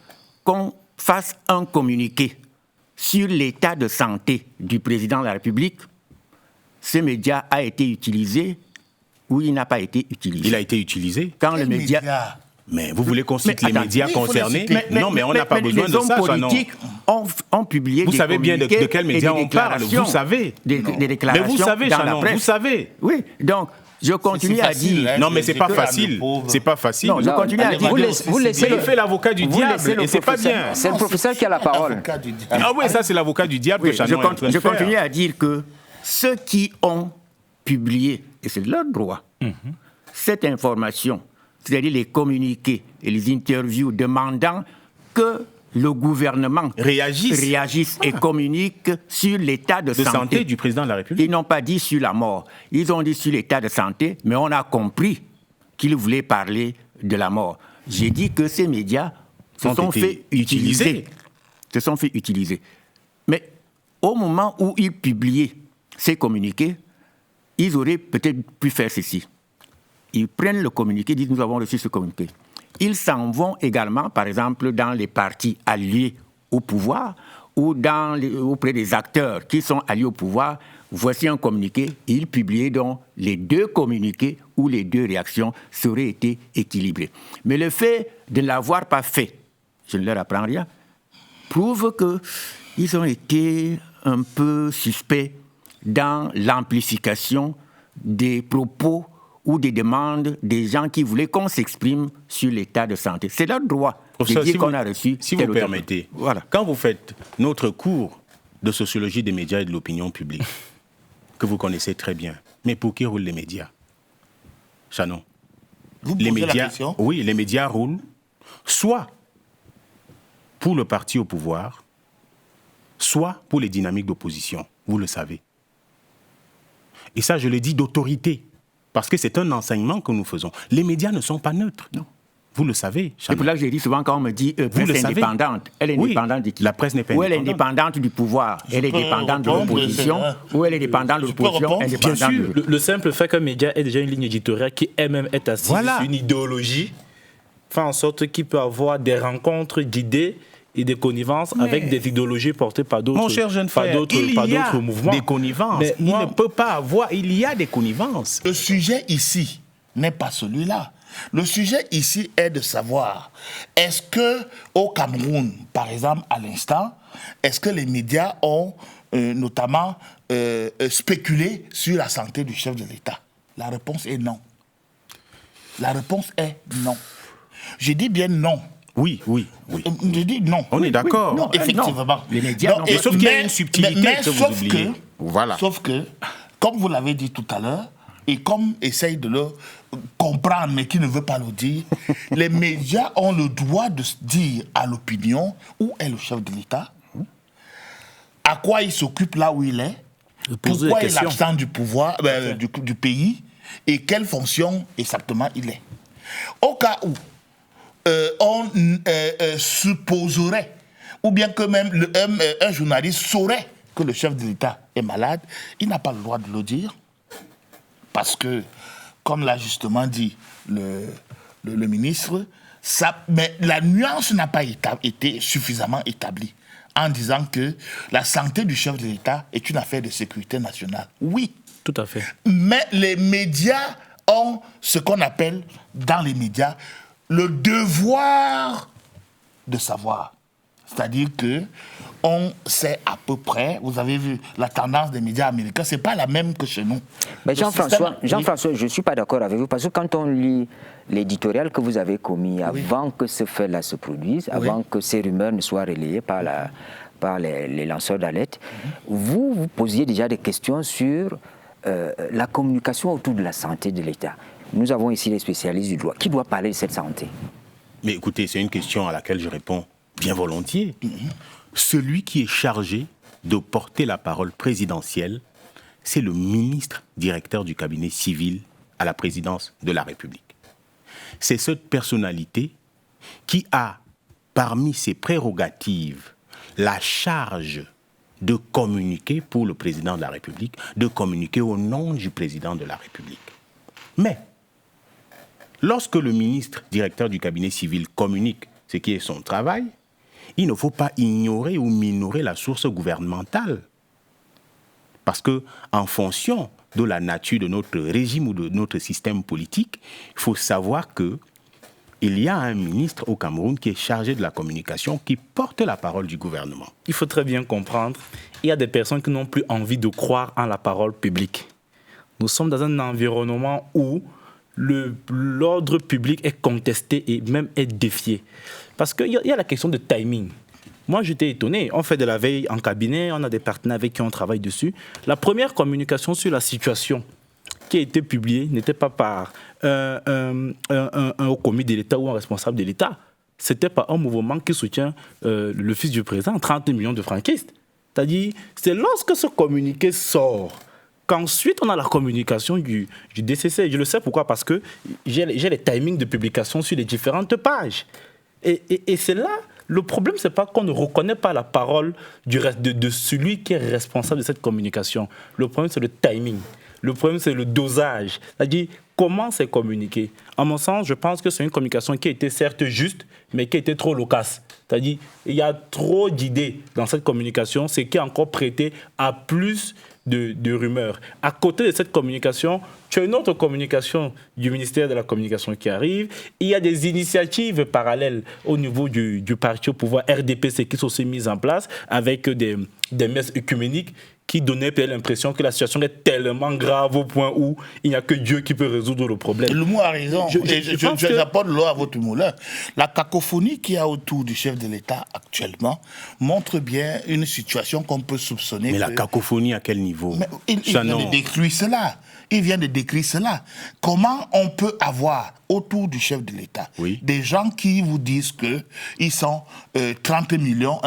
qu'on fasse un communiqué sur l'état de santé du président de la République, ce média a été utilisé ou il n'a pas été utilisé. Il a été utilisé. Quand le média... Mais vous voulez qu'on cite les médias concernés ? Non, mais on n'a pas besoin de ça. Les hommes politiques ont publié des communiqués. Vous savez bien de quels médias on parle. Vous savez. Des déclarations. Mais vous savez, dans la presse. Vous savez. Oui, donc... Je continue à dire... Non, mais c'est pas facile. C'est pas facile. Non, je continue à dire... Vous laissez il fait l'avocat du diable et c'est pas bien. C'est le professeur qui a la parole. Ah oui, ça c'est l'avocat du diable que Shannon est en train de faire. Je continue à dire que ceux qui ont publié, et c'est leur droit, cette information, c'est-à-dire les communiqués et les interviews demandant que le gouvernement réagisse et communique sur l'état de santé du président de la République. Ils n'ont pas dit sur la mort. Ils ont dit sur l'état de santé, mais on a compris qu'ils voulaient parler de la mort. J'ai dit que ces médias se sont fait utiliser. Mais au moment où ils publiaient ces communiqués, ils auraient peut-être pu faire ceci. ils prennent le communiqué, disent nous avons reçu ce communiqué. Ils s'en vont également, par exemple, dans les partis alliés au pouvoir ou auprès des acteurs qui sont alliés au pouvoir. Voici un communiqué, ils publient donc les 2 communiqués où les 2 réactions seraient été équilibrées. Mais le fait de ne l'avoir pas fait, je ne leur apprends rien, prouve qu'ils ont été un peu suspects dans l'amplification des propos ou des demandes des gens qui voulaient qu'on s'exprime sur l'état de santé. C'est leur droit de dire qu'on a reçu. Si vous permettez, voilà. Quand vous faites notre cours de sociologie des médias et de l'opinion publique, que vous connaissez très bien, mais pour qui roulent les médias? Chanon. Vous posez la question? Oui, les médias roulent soit pour le parti au pouvoir, soit pour les dynamiques d'opposition. Vous le savez. Et ça, je le dis d'autorité, parce que c'est un enseignement que nous faisons. Les médias ne sont pas neutres. Non. Vous le savez. C'est pour ça que j'ai dit souvent quand on me dit presse indépendante. Elle est indépendante de qui? La presse n'est pas indépendante. Ou elle est indépendante du pouvoir, elle est dépendante de l'opposition, ou elle est dépendante de l'opposition, Bien sûr. Le simple fait qu'un média ait déjà une ligne éditoriale qui elle-même est assise sur une idéologie fait en sorte qu'il peut avoir des rencontres d'idées et des connivences avec des idéologies portées par d'autres mouvements. Mon cher jeune frère, il y a des connivences. Mais il ne peut pas avoir... Il y a des connivences. Le sujet ici n'est pas celui-là. Le sujet ici est de savoir, est-ce que au Cameroun, par exemple, à l'instant, est-ce que les médias ont notamment spéculé sur la santé du chef de l'État? La réponse est non. La réponse est non. Je dis bien non. Oui. Je dis non. On est d'accord. Non, effectivement. Non. Les médias, sauf qu'il y a une subtilité que vous oubliez. Sauf que, comme vous l'avez dit tout à l'heure, et comme essaye de le comprendre, mais qui ne veut pas le dire, les médias ont le droit de dire à l'opinion où est le chef de l'État, à quoi il s'occupe là où il est, pourquoi il est absent du pouvoir, du pays, et quelle fonction exactement il est. Au cas où on supposerait, ou bien que même un journaliste saurait que le chef de l'État est malade, il n'a pas le droit de le dire. Parce que, comme l'a justement dit le ministre, mais la nuance n'a pas été suffisamment établie en disant que la santé du chef de l'État est une affaire de sécurité nationale. Oui. Tout à fait. Mais les médias ont ce qu'on appelle, dans les médias, le devoir de savoir. C'est-à-dire que on sait à peu près, vous avez vu, la tendance des médias américains, c'est pas la même que chez nous. Mais Jean-François, je ne suis pas d'accord avec vous, parce que quand on lit l'éditorial que vous avez commis avant que ce fait-là se produise, avant que ces rumeurs ne soient relayées par les lanceurs d'alerte, vous posiez déjà des questions sur la communication autour de la santé de l'État. Nous avons ici les spécialistes du droit. Qui doit parler de cette santé? Mais écoutez, c'est une question à laquelle je réponds bien volontiers. Celui qui est chargé de porter la parole présidentielle, c'est le ministre directeur du cabinet civil à la présidence de la République. C'est cette personnalité qui a, parmi ses prérogatives, la charge de communiquer pour le président de la République, de communiquer au nom du président de la République. Mais, lorsque le ministre directeur du cabinet civil communique ce qui est son travail, il ne faut pas ignorer ou minorer la source gouvernementale. Parce que, en fonction de la nature de notre régime ou de notre système politique, il faut savoir qu'il y a un ministre au Cameroun qui est chargé de la communication, qui porte la parole du gouvernement. Il faut très bien comprendre, il y a des personnes qui n'ont plus envie de croire en la parole publique. Nous sommes dans un environnement où l'ordre public est contesté et même est défié. Parce qu'il y a la question de timing. Moi, j'étais étonné. On fait de la veille en cabinet, on a des partenaires avec qui on travaille dessus. La première communication sur la situation qui a été publiée n'était pas par un haut commis de l'État ou un responsable de l'État. C'était par un mouvement qui soutient le fils du président, 30 millions de franquistes. C'est-à-dire, c'est lorsque ce communiqué sort qu'ensuite on a la communication du DCC. Je le sais pourquoi, parce que j'ai les timings de publication sur les différentes pages. Et c'est là, le problème, c'est pas qu'on ne reconnaît pas la parole de celui qui est responsable de cette communication. Le problème, c'est le timing. Le problème, c'est le dosage. C'est-à-dire, comment c'est communiqué. À mon sens, je pense que c'est une communication qui a été certes juste, mais qui a été trop loquace. C'est-à-dire, il y a trop d'idées dans cette communication, ce qui est encore prêté à plus de rumeurs. À côté de cette communication, tu as une autre communication du ministère de la Communication qui arrive. Il y a des initiatives parallèles au niveau du parti au pouvoir RDPC qui sont aussi mises en place avec des messes œcuméniques qui donnaient peut-être l'impression que la situation est tellement grave au point où il n'y a que Dieu qui peut résoudre le problème. Le mot a raison. J'apporte l'eau à votre moulin. La cacophonie qu'il y a autour du chef de l'État actuellement montre bien une situation qu'on peut soupçonner. Mais la cacophonie à quel niveau? Il vient de décrire cela. Il vient de décrire cela. Comment on peut avoir autour du chef de l'État des gens qui vous disent qu'ils sont 30 millions,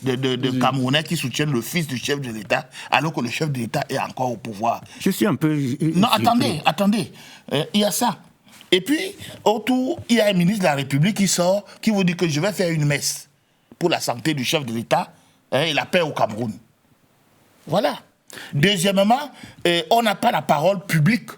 de Camerounais qui soutiennent le fils du chef de l'État, alors que le chef de l'État est encore au pouvoir. Je suis un peu... Non, attendez. Il y a ça. Et puis, autour, il y a un ministre de la République qui sort, qui vous dit que je vais faire une messe pour la santé du chef de l'État et la paix au Cameroun. Voilà. Deuxièmement, on n'a pas la parole publique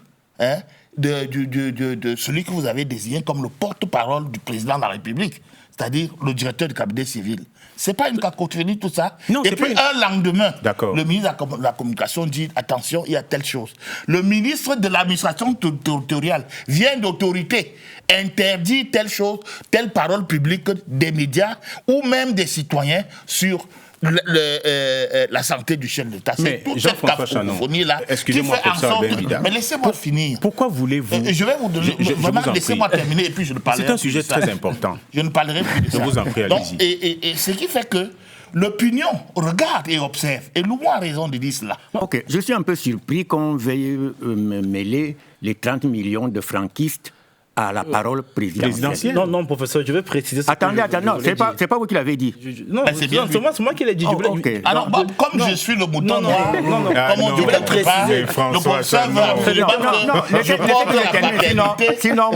de celui que vous avez désigné comme le porte-parole du président de la République, c'est-à-dire le directeur du cabinet civil. C'est pas une cacophonie tout ça. Non, et puis un lendemain, le ministre de la Communication dit attention, il y a telle chose. Le ministre de l'administration territoriale vient d'autorité, interdit telle chose, telle parole publique des médias ou même des citoyens sur la santé du chef d'État. C'est toute cette cacophonie-là qui fait en sorte... Mais laissez-moi finir. Pourquoi voulez-vous... Je vais vous donner... Vraiment, laissez-moi terminer et puis je ne parlerai plus. C'est un sujet très important. Je ne parlerai plus de ça. Je vous en prie, allez-y. Et ce qui fait que l'opinion regarde et observe. Et Loumou a raison de dire cela. Ok, je suis un peu surpris qu'on veuille mêler les 30 millions de franquistes à la parole présidentielle. Non, professeur, je vais préciser ça. Attendez, non, c'est pas vous qui l'avez dit. Non, c'est moi qui l'ai dit. Okay. Alors, comme je suis le mouton noir, comme on dit quelque part, le professeur veut absolument sinon,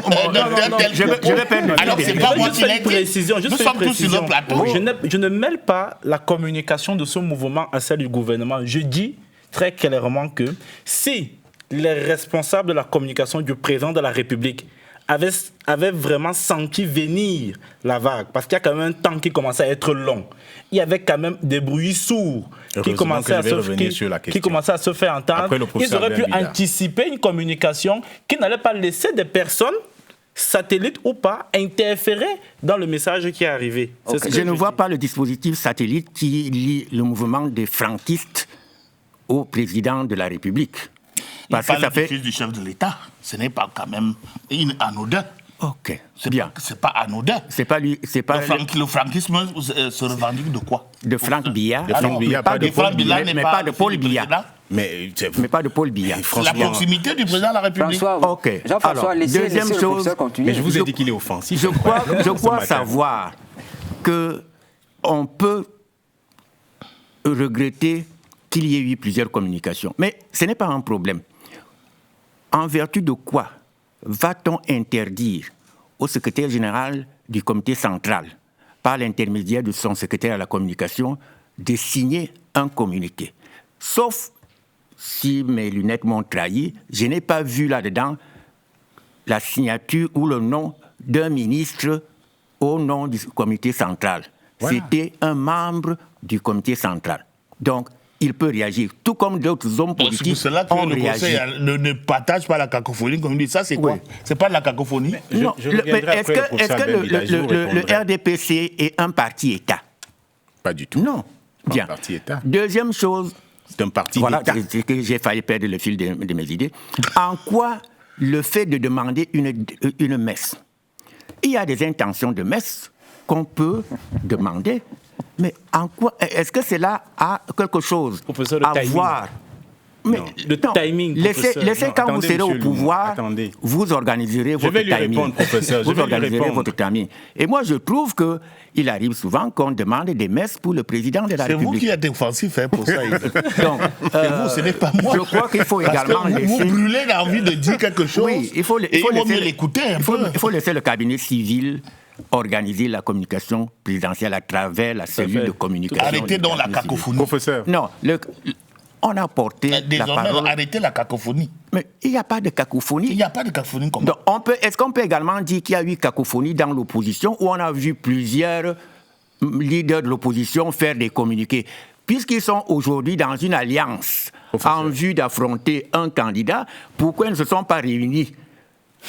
je vais perdre. Alors, c'est pas moi qui l'ai dit. Nous sommes tous sur le plateau. Je ne mêle pas la communication de ce mouvement à celle du gouvernement. Je dis très clairement que si les responsables de la communication du président de la République avaient vraiment senti venir la vague, parce qu'il y a quand même un temps qui commençait à être long. Il y avait quand même des bruits sourds qui commençaient à se faire entendre. Ils auraient pu anticiper une communication qui n'allait pas laisser des personnes, satellites ou pas, interférer dans le message qui est arrivé. Je ne vois pas le dispositif satellite qui lie le mouvement des franquistes au président de la République. Parce que ça fait du chef de l'État. Ce n'est pas quand même anodin. Ok, c'est bien. C'est pas anodin. C'est pas lui. C'est pas le franquisme se revendique de quoi? De Franck Biya. Mais pas de Paul Biya. Mais pas de Paul Biya. La proximité du président de la République. Ok. Jean-François, deuxième chose. Mais je vous ai dit qu'il est offensif. Je crois savoir que on peut regretter qu'il y ait eu plusieurs communications. Mais ce n'est pas un problème. En vertu de quoi va-t-on interdire au secrétaire général du comité central, par l'intermédiaire de son secrétaire à la communication, de signer un communiqué? Sauf si mes lunettes m'ont trahi, je n'ai pas vu là-dedans la signature ou le nom d'un ministre au nom du comité central. Voilà. C'était un membre du comité central. Donc, il peut réagir, tout comme d'autres hommes politiques ont réagi. C'est pour cela que le Conseil ne partage pas la cacophonie, comme il dit. Ça, c'est quoi? C'est pas de la cacophonie? Non. Est-ce que le RDPC est un parti-État? Pas du tout. Non. Bien. Un parti-État. Deuxième chose... C'est un parti voilà, d'État. Que j'ai failli perdre le fil de mes idées. En quoi le fait de demander une messe? Il y a des intentions de messe qu'on peut demander, mais en quoi est-ce que cela a quelque chose à voir? Mais le timing, laissez quand vous serez au pouvoir, vous organiserez votre timing. Je vais lui répondre, professeur. Vous organiserez votre timing. Et moi, je trouve qu'il arrive souvent qu'on demande des messes pour le président de la République. C'est vous qui êtes offensif pour ça. Donc, vous, ce n'est pas moi. Je crois qu'il faut également laisser... Vous brûlez l'envie de dire quelque chose. Oui, il faut mieux l'écouter un peu. Il faut laisser le cabinet civil organiser la communication présidentielle à travers la cellule de communication. Arrêtez donc la cacophonie. Professeur. Non, on a porté la Désormais, parole. arrêtez la cacophonie. Mais il n'y a pas de cacophonie. Il n'y a pas de cacophonie comme Donc, est-ce qu'on peut également dire qu'il y a eu cacophonie dans l'opposition, où on a vu plusieurs leaders de l'opposition faire des communiqués, puisqu'ils sont aujourd'hui dans une alliance en vue d'affronter un candidat, pourquoi ils ne se sont pas réunis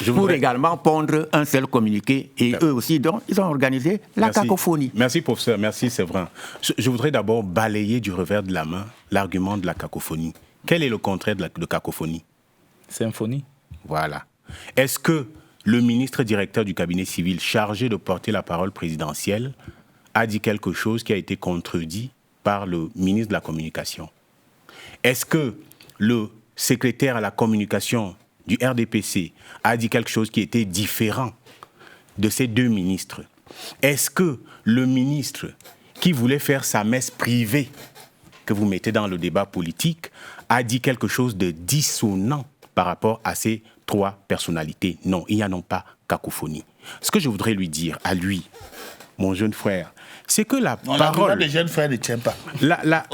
pour également pondre un seul communiqué? Et eux aussi, donc, ils ont organisé la cacophonie. Merci, professeur. Merci, Séverin. Je voudrais d'abord balayer du revers de la main l'argument de la cacophonie. Quel est le contraire de cacophonie? Symphonie. Voilà. Est-ce que le ministre directeur du cabinet civil chargé de porter la parole présidentielle a dit quelque chose qui a été contredit par le ministre de la Communication? Est-ce que le secrétaire à la communication du RDPC a dit quelque chose qui était différent de ces deux ministres? Est-ce que le ministre qui voulait faire sa messe privée que vous mettez dans le débat politique a dit quelque chose de dissonant par rapport à ces trois personnalités? Non, il n'y en a pas cacophonie. Ce que je voudrais lui dire à lui, mon jeune frère, c'est que la parole... Les jeunes frères ne tiennent pas. La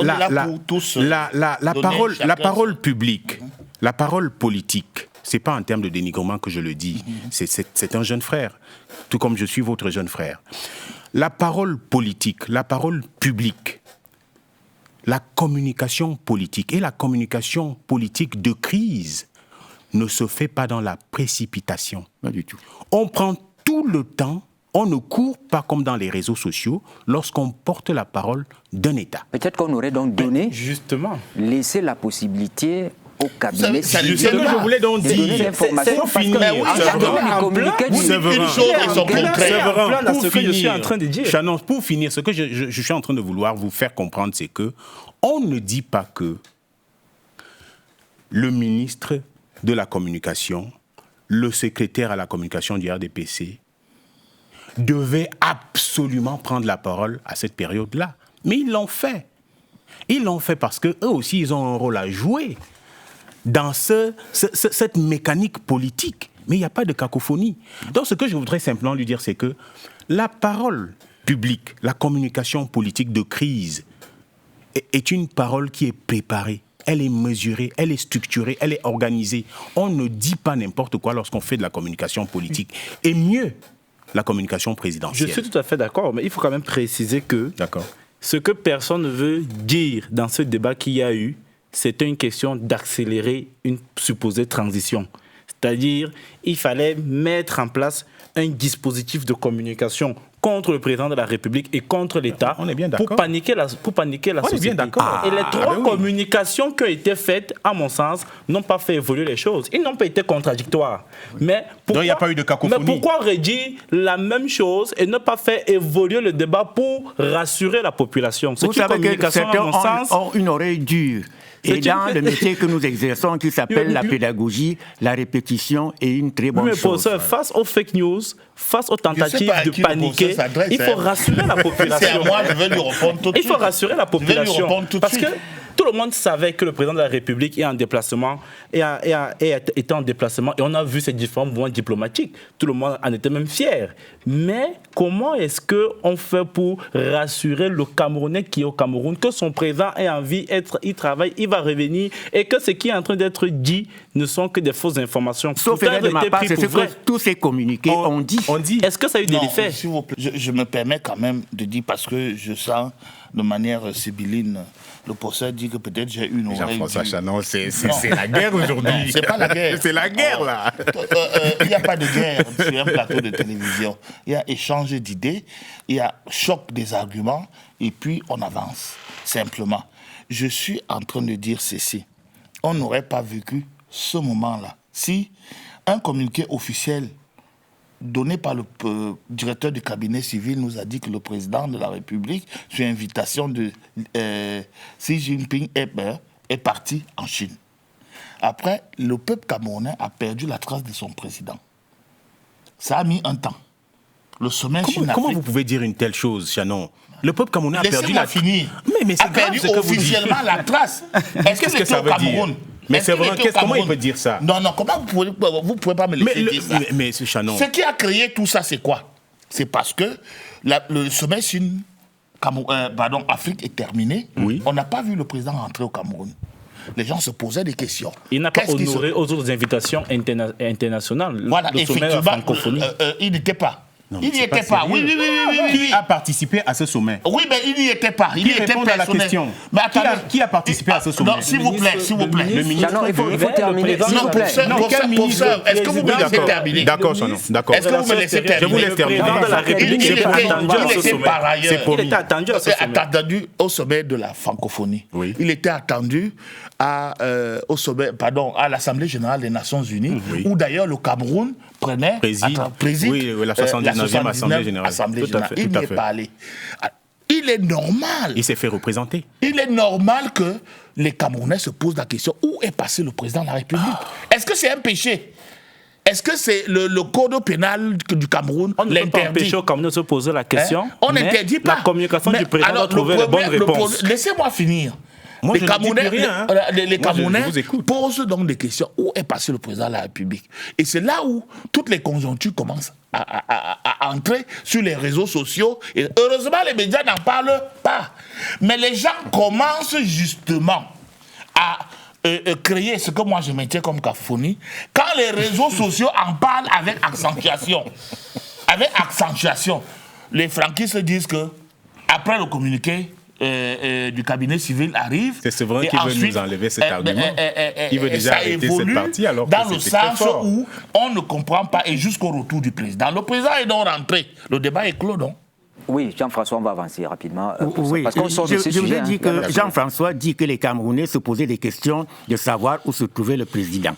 parole publique, la parole politique, c'est pas en termes de dénigrement que je le dis, c'est un jeune frère, tout comme je suis votre jeune frère. La parole politique, la parole publique, la communication politique et la communication politique de crise ne se fait pas dans la précipitation. Pas du tout. On prend tout le temps, on ne court pas comme dans les réseaux sociaux lorsqu'on porte la parole d'un État. Peut-être qu'on aurait donc donné, Justement, laissé la possibilité au cabinet Ça civil C'est ce que je voulais donc de donner dire. l'information Pour parce que finir, en regardant les communiqués du Séverin. Une chose et son contraire. Séverin, plan à pour ce que je suis finir, en train de dire. Chanon, pour finir, ce que je suis en train de vouloir vous faire comprendre, c'est que on ne dit pas que le ministre de la Communication, le secrétaire à la communication du RDPC, devait absolument prendre la parole à cette période-là. Mais ils l'ont fait. Ils l'ont fait parce qu'eux aussi, ils ont un rôle à jouer dans cette mécanique politique. Mais il n'y a pas de cacophonie. Donc ce que je voudrais simplement lui dire, c'est que la parole publique, la communication politique de crise est une parole qui est préparée. Elle est mesurée, elle est structurée, elle est organisée. On ne dit pas n'importe quoi lorsqu'on fait de la communication politique. Et mieux, la communication présidentielle. je suis tout à fait d'accord, mais il faut quand même préciser que D'accord. ce que personne ne veut dire dans ce débat qu'il y a eu, c'était une question d'accélérer une supposée transition. C'est-à-dire, il fallait mettre en place un dispositif de communication contre le président de la République et contre l'État On est bien d'accord. pour paniquer la On est société. bien d'accord. Et les trois ben oui. communications qui ont été faites, à mon sens, n'ont pas fait évoluer les choses. Ils n'ont pas été contradictoires. Mais pourquoi, Donc, il n'y a pas eu de cacophonie. Mais pourquoi redire la même chose et ne pas faire évoluer le débat pour rassurer la population? Vous savez que certains ont une oreille dure. Et dans le métier que nous exerçons, qui s'appelle la pédagogie, la répétition est une très bonne chose. Professeur, face aux fake news, face aux tentatives de paniquer, il faut rassurer la population. C'est à moi, je vais lui répondre tout de suite. Il faut rassurer la Je vais lui population. répondre tout de Parce suite. que tout le monde savait que le président de la République est en déplacement, était en déplacement, et on a vu ces différents mouvements diplomatiques. Tout le monde en était même fier. Mais comment est-ce qu'on fait pour rassurer le Camerounais qui est au Cameroun, que son président est en vie, il travaille, il va revenir, et que ce qui est en train d'être dit ne sont que des fausses informations? Sauf erreur de ma part, c'est ce que tous ces communiqués ont dit. Est-ce que ça a eu des effets? S'il vous plaît, je me permets quand même de dire, parce que je sens de manière sibylline, le professeur dit que peut-être j'ai une oreille Jean-François dure. Chanon, c'est Non. la guerre aujourd'hui. Non, c'est pas la guerre. C'est la guerre, là. Il n'y a pas de guerre sur un plateau de télévision. Il y a échange d'idées, il y a choc des arguments, et puis on avance, simplement. Je suis en train de dire ceci. On n'aurait pas vécu ce moment-là si un communiqué officiel donné par le directeur du cabinet civil nous a dit que le président de la République, sur invitation de Xi Jinping, est parti en Chine. Après, le peuple camerounais a perdu la trace de son président. Ça a mis un temps. Le sommet Comment vous pouvez dire une telle chose, Chanon? Le peuple camerounais a perdu la... finir. Mais c'est a grave perdu ce que vous dites. officiellement la trace. Est-ce Qu'est-ce que ça veut dire? Mais c'est vrai, comment il peut dire ça? Non, comment vous pouvez pas me laisser dire ça? Mais ce Chanon... Ce qui a créé tout ça, c'est quoi? C'est parce que le sommet Chine, Afrique est terminé. Oui. On n'a pas vu le président rentrer au Cameroun. les gens se posaient des questions. Il n'a pas honoré aux autres invitations internationales. Voilà, le sommet de la francophonie. Il n'était pas. Non, il n'y était pas. Oui. Qui a participé à ce sommet? Oui, mais il n'y était pas. Il était à la question. Mais Qui a participé à ce sommet? Non, s'il vous plaît. Le ministre. Non, il faut terminer, s'il vous plaît. Professeur, est-ce que vous me laissez terminer? D'accord, d'accord. Est-ce que vous me laissez terminer? Je vous laisse terminer. Le président de la République Il était par ailleurs. Il était attendu à ce sommet. Attendu au sommet de la francophonie. Oui. Il était attendu au sommet, à l'Assemblée générale des Nations Unies, où d'ailleurs le Cameroun préside la 79e Assemblée générale. Il n'y est pas allé. Il est normal. Il s'est fait représenter. Il est normal que les Camerounais se posent la question, où est passé le président de la République? Est-ce que c'est un péché? Est-ce que c'est le code pénal du Cameroun l'interdit? On ne peut pas empêcher au Cameroun de se poser la question. On n'interdit pas. La communication du président doit trouver les bonnes réponses. Laissez-moi finir. Moi, les Camerounais je posent donc des questions. Où est passé le président de la République? Et c'est là où toutes les conjonctures commencent à entrer sur les réseaux sociaux. Et heureusement, les médias n'en parlent pas. Mais les gens commencent justement à créer ce que moi je mettais comme cacophonie. Quand les réseaux sociaux en parlent avec accentuation, les franquistes disent que après le communiqué du cabinet civil arrive. C'est Séverin qui veut nous enlever cet argument. Il veut déjà arrêter cette partie alors que dans le c'était très sens fort. où on ne comprend pas et jusqu'au retour du président. Le président est donc rentré. Le débat est clos, non? Oui, Jean-François, on va avancer rapidement. Oui, parce qu'on sort de ce je vous ai sujet, dit que Jean-François dit que les Camerounais se posaient des questions de savoir où se trouvait le président.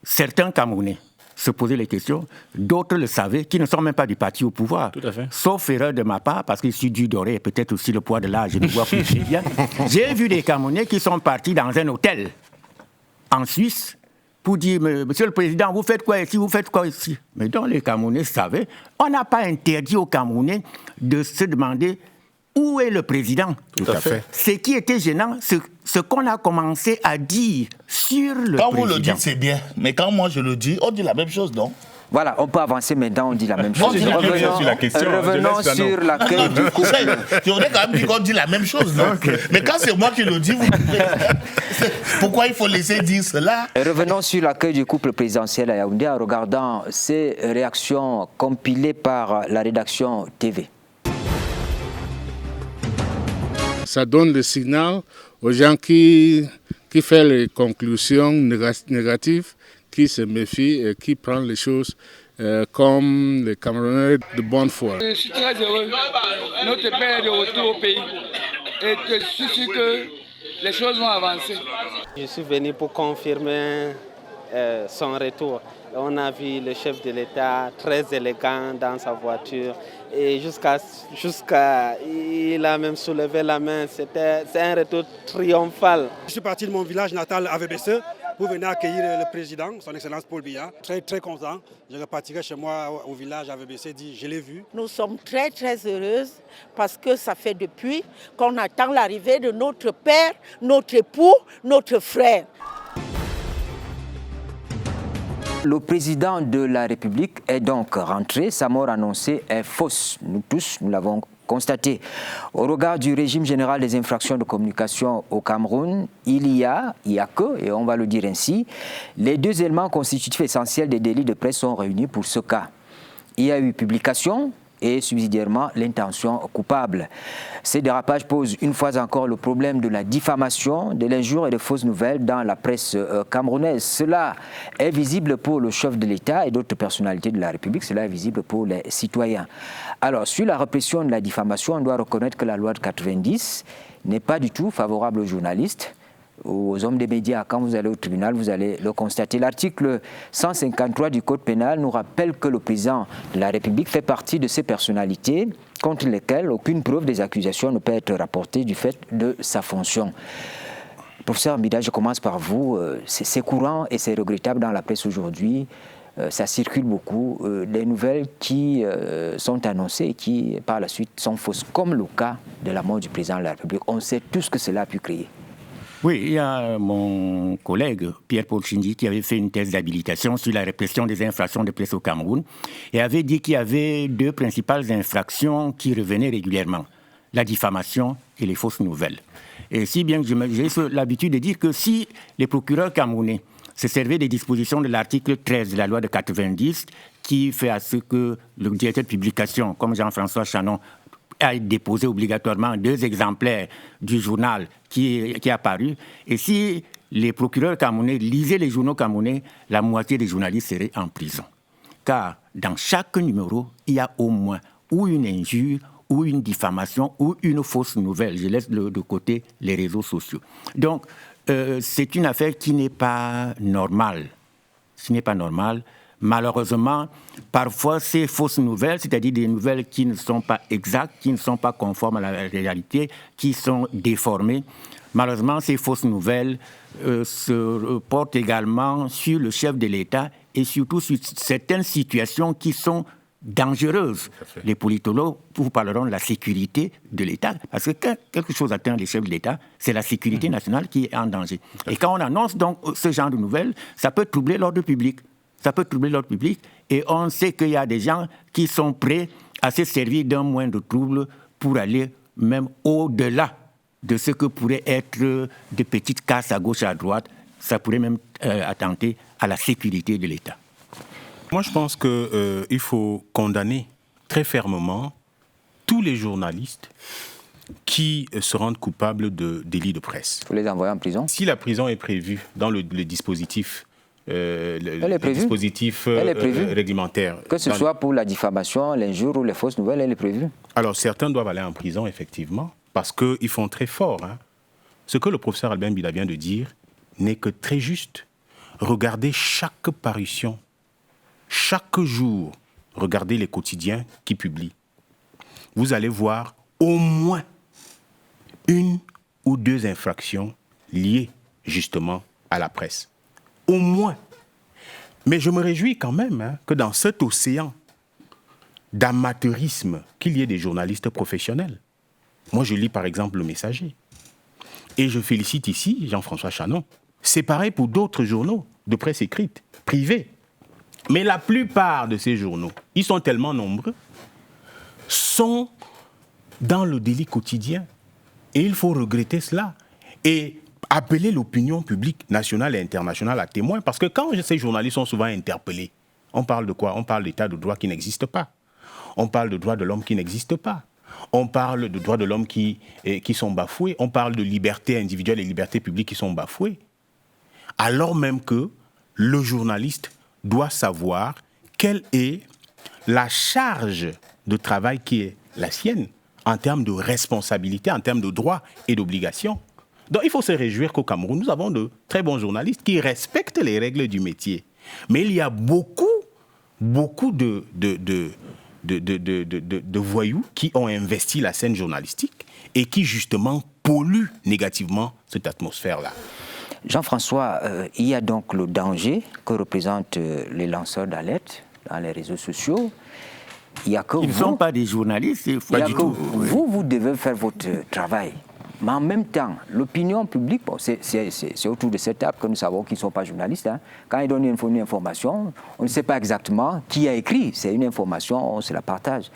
Certains Camerounais se posaient les questions, d'autres le savaient, qui ne sont même pas du parti au pouvoir. Tout à fait. Sauf erreur de ma part, parce que je suis dû doré, et peut-être aussi le poids de l'âge, je ne vois plus très bien. J'ai vu des Camerounais qui sont partis dans un hôtel en Suisse pour dire, Monsieur le Président, vous faites quoi ici? Mais donc les Camerounais savaient. On n'a pas interdit aux Camerounais de se demander où est le président. Tout à fait. Ce qui était gênant, ce qu'on a commencé à dire sur le président. Quand vous le dites, c'est bien. Mais quand moi je le dis, on dit la même chose, non? Voilà, on peut avancer maintenant, on dit la même chose. Revenons sur la question. Revenons sur l'accueil du couple. Je voudrais quand même dire qu'on dit la même chose, non? Mais quand c'est moi qui le dis, pourquoi il faut laisser dire cela? Revenons sur l'accueil du couple présidentiel à Yaoundé en regardant ces réactions compilées par la rédaction TV. Ça donne le signal aux gens qui font les conclusions négatives, qui se méfient et qui prennent les choses comme les Camerounais de bonne foi. Je suis très heureux. Notre père est de retour au pays. Et je suis sûr que les choses vont avancer. Je suis venu pour confirmer son retour. On a vu le chef de l'État très élégant dans sa voiture et il a même soulevé la main. C'est un retour triomphal. Je suis parti de mon village natal à VBC pour venir accueillir le président, son Excellence Paul Biya. Très très content. Je repartirai chez moi au village à VBC, je l'ai vu. Nous sommes très très heureuses parce que ça fait depuis qu'on attend l'arrivée de notre père, notre époux, notre frère. Le président de la République est donc rentré. Sa mort annoncée est fausse. Nous tous, nous l'avons constaté. Au regard du régime général des infractions de communication au Cameroun, il y a que, et on va le dire ainsi, les deux éléments constitutifs essentiels des délits de presse sont réunis pour ce cas. Il y a eu publication et subsidiairement l'intention coupable. Ces dérapages posent une fois encore le problème de la diffamation, de l'injure et de fausses nouvelles dans la presse camerounaise. Cela est visible pour le chef de l'État et d'autres personnalités de la République, cela est visible pour les citoyens. Alors, sur la répression de la diffamation, on doit reconnaître que la loi de 90 n'est pas du tout favorable aux journalistes, aux hommes des médias. Quand vous allez au tribunal, vous allez le constater. L'article 153 du Code pénal nous rappelle que le président de la République fait partie de ces personnalités contre lesquelles aucune preuve des accusations ne peut être rapportée du fait de sa fonction. Professeur Mbida, je commence par vous. C'est courant et c'est regrettable dans la presse aujourd'hui. Ça circule beaucoup. Des nouvelles qui sont annoncées et qui, par la suite, sont fausses, comme le cas de la mort du président de la République. On sait tout ce que cela a pu créer. Oui, il y a mon collègue Pierre-Paul Chindi qui avait fait une thèse d'habilitation sur la répression des infractions de presse au Cameroun et avait dit qu'il y avait deux principales infractions qui revenaient régulièrement. la diffamation et les fausses nouvelles. Et si bien que j'ai l'habitude de dire que si les procureurs camerounais se servaient des dispositions de l'article 13 de la loi de 90, qui fait à ce que le directeur de publication, comme Jean-François Chanon, a déposé obligatoirement 2 exemplaires du journal qui est apparu, et si les procureurs camerounais lisaient les journaux camerounais, la moitié des journalistes seraient en prison. Car dans chaque numéro, il y a au moins ou une injure, ou une diffamation, ou une fausse nouvelle. Je laisse de côté les réseaux sociaux. Donc, c'est une affaire qui n'est pas normale. Ce n'est pas normal. Malheureusement, parfois, ces fausses nouvelles, c'est-à-dire des nouvelles qui ne sont pas exactes, qui ne sont pas conformes à la réalité, qui sont déformées, malheureusement, ces fausses nouvelles se portent également sur le chef de l'État et surtout sur certaines situations qui sont dangereuses. Les politologues vous parleront de la sécurité de l'État, parce que quand quelque chose atteint les chefs de l'État, c'est la sécurité nationale qui est en danger. Et quand on annonce donc ce genre de nouvelles, ça peut troubler l'ordre public. Ça peut troubler l'ordre public, et on sait qu'il y a des gens qui sont prêts à se servir d'un moindre trouble pour aller même au-delà de ce que pourraient être de petites casses à gauche et à droite. Ça pourrait même attenter à la sécurité de l'État. Moi, je pense qu'il faut condamner très fermement tous les journalistes qui se rendent coupables de délits de presse. Il faut les envoyer en prison. Si la prison est prévue dans le dispositif, dispositif réglementaire. Que ce soit pour la diffamation, l'injure ou les fausses nouvelles, elle est prévue. Alors, certains doivent aller en prison, effectivement, parce qu'ils font très fort. Hein. Ce que le professeur Albin Bida vient de dire n'est que très juste. Regardez chaque parution, chaque jour, regardez les quotidiens qui publient. Vous allez voir au moins 1 ou 2 infractions liées justement à la presse. Au moins. Mais je me réjouis quand même que dans cet océan d'amateurisme, qu'il y ait des journalistes professionnels. Moi, je lis par exemple Le Messager. Et je félicite ici Jean-François Chanon. C'est pareil pour d'autres journaux de presse écrite, privés. Mais la plupart de ces journaux, ils sont tellement nombreux, sont dans le délit quotidien. Et il faut regretter cela. Et appeler l'opinion publique nationale et internationale à témoin, parce que quand ces journalistes sont souvent interpellés, on parle de quoi? On parle d'état de droit qui n'existe pas. On parle de droits de l'homme qui n'existent pas. On parle de droits de l'homme qui sont bafoués. On parle de liberté individuelle et liberté publique qui sont bafouées. Alors même que le journaliste doit savoir quelle est la charge de travail qui est la sienne en termes de responsabilité, en termes de droits et d'obligations. Donc il faut se réjouir qu'au Cameroun, nous avons de très bons journalistes qui respectent les règles du métier. Mais il y a beaucoup de voyous qui ont investi la scène journalistique et qui justement polluent négativement cette atmosphère-là. Jean-François, il y a donc le danger que représentent les lanceurs d'alerte dans les réseaux sociaux. Il y a que Ils ne sont pas des journalistes. Pas du tout. Vous devez faire votre travail. Mais en même temps, l'opinion publique, bon, c'est autour de cette table que nous savons qu'ils ne sont pas journalistes. Hein. Quand ils donnent une information, on ne sait pas exactement qui a écrit. C'est une information, on se la partage.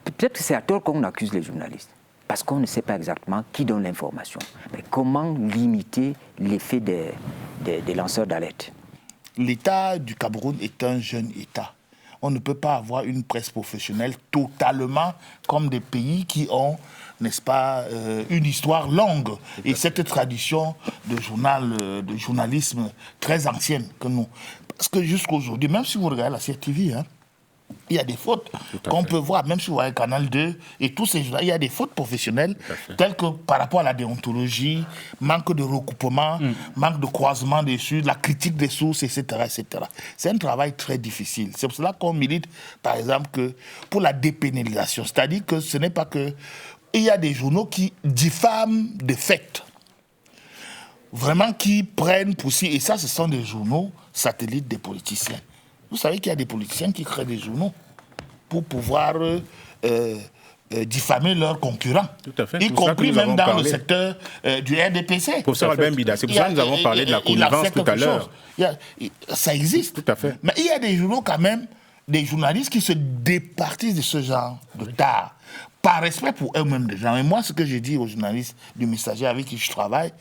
Peut-être que c'est à tort qu'on accuse les journalistes, parce qu'on ne sait pas exactement qui donne l'information. Mais comment limiter l'effet des lanceurs d'alerte? L'État du Cameroun est un jeune État. On ne peut pas avoir une presse professionnelle totalement comme des pays qui ont, n'est-ce pas, une histoire longue et cette tradition de journalisme très ancienne que nous. Parce que jusqu'aujourd'hui, même si vous regardez la CRTV, hein, il y a des fautes qu'on peut voir, même si vous voyez Canal 2 et tous ces jours-là, il y a des fautes professionnelles telles que par rapport à la déontologie, manque de recoupement, manque de croisement des sources, la critique des sources, etc., etc. C'est un travail très difficile. C'est pour cela qu'on milite, par exemple, que pour la dépénalisation. C'est-à-dire que ce n'est pas que... Il y a des journaux qui diffament des faits. Vraiment qui prennent pour si... Et ça, ce sont des journaux satellites des politiciens. Vous savez qu'il y a des politiciens qui créent des journaux pour pouvoir diffamer leurs concurrents, y compris même dans le secteur du RDPC. Professeur Albin Bida, c'est pour ça que nous avons parlé de la connivence tout à l'heure. Ça existe. Tout à fait. Mais il y a des journaux quand même, des journalistes qui se départissent de ce genre de tard par respect pour eux-mêmes déjà. Mais moi, ce que je dis aux journalistes du Messager avec qui je travaille,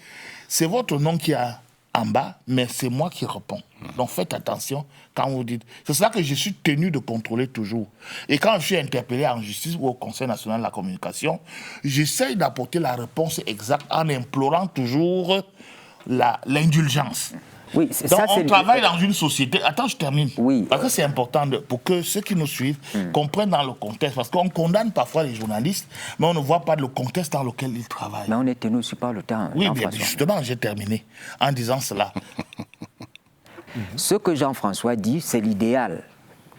c'est votre nom qui a en bas, mais c'est moi qui réponds. Donc faites attention quand vous dites. C'est ça que je suis tenu de contrôler toujours. Et quand je suis interpellé en justice ou au Conseil national de la communication, j'essaye d'apporter la réponse exacte en implorant toujours l'indulgence. Oui, donc on travaille dans une société... Attends, je termine. Oui. Parce que c'est important pour que ceux qui nous suivent comprennent dans le contexte. Parce qu'on condamne parfois les journalistes, mais on ne voit pas le contexte dans lequel ils travaillent. Mais on est tenu aussi par le temps. Oui, bien, justement, j'ai terminé en disant cela. Ce que Jean-François dit, c'est l'idéal.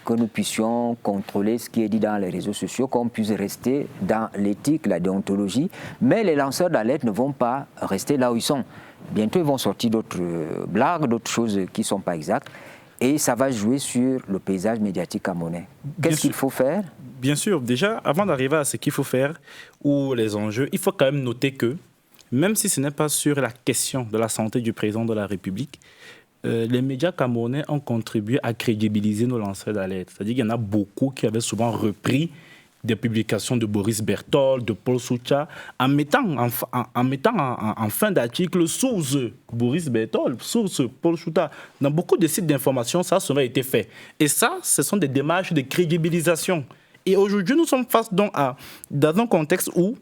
Que nous puissions contrôler ce qui est dit dans les réseaux sociaux, qu'on puisse rester dans l'éthique, la déontologie. Mais les lanceurs d'alerte ne vont pas rester là où ils sont. Bientôt, ils vont sortir d'autres blagues, d'autres choses qui ne sont pas exactes. Et ça va jouer sur le paysage médiatique camerounais. Qu'est-ce qu'il faut faire? Bien sûr. Déjà, avant d'arriver à ce qu'il faut faire, ou les enjeux, il faut quand même noter que, même si ce n'est pas sur la question de la santé du président de la République, les médias camerounais ont contribué à crédibiliser nos lanceurs d'alerte. C'est-à-dire qu'il y en a beaucoup qui avaient souvent repris des publications de Boris Berthold, de Paul Soucha, en mettant en fin d'article source Boris Berthold, source Paul Soucha. Dans beaucoup de sites d'information, ça a souvent été fait. Et ça, ce sont des démarches de crédibilisation. Et aujourd'hui, nous sommes face donc dans un contexte où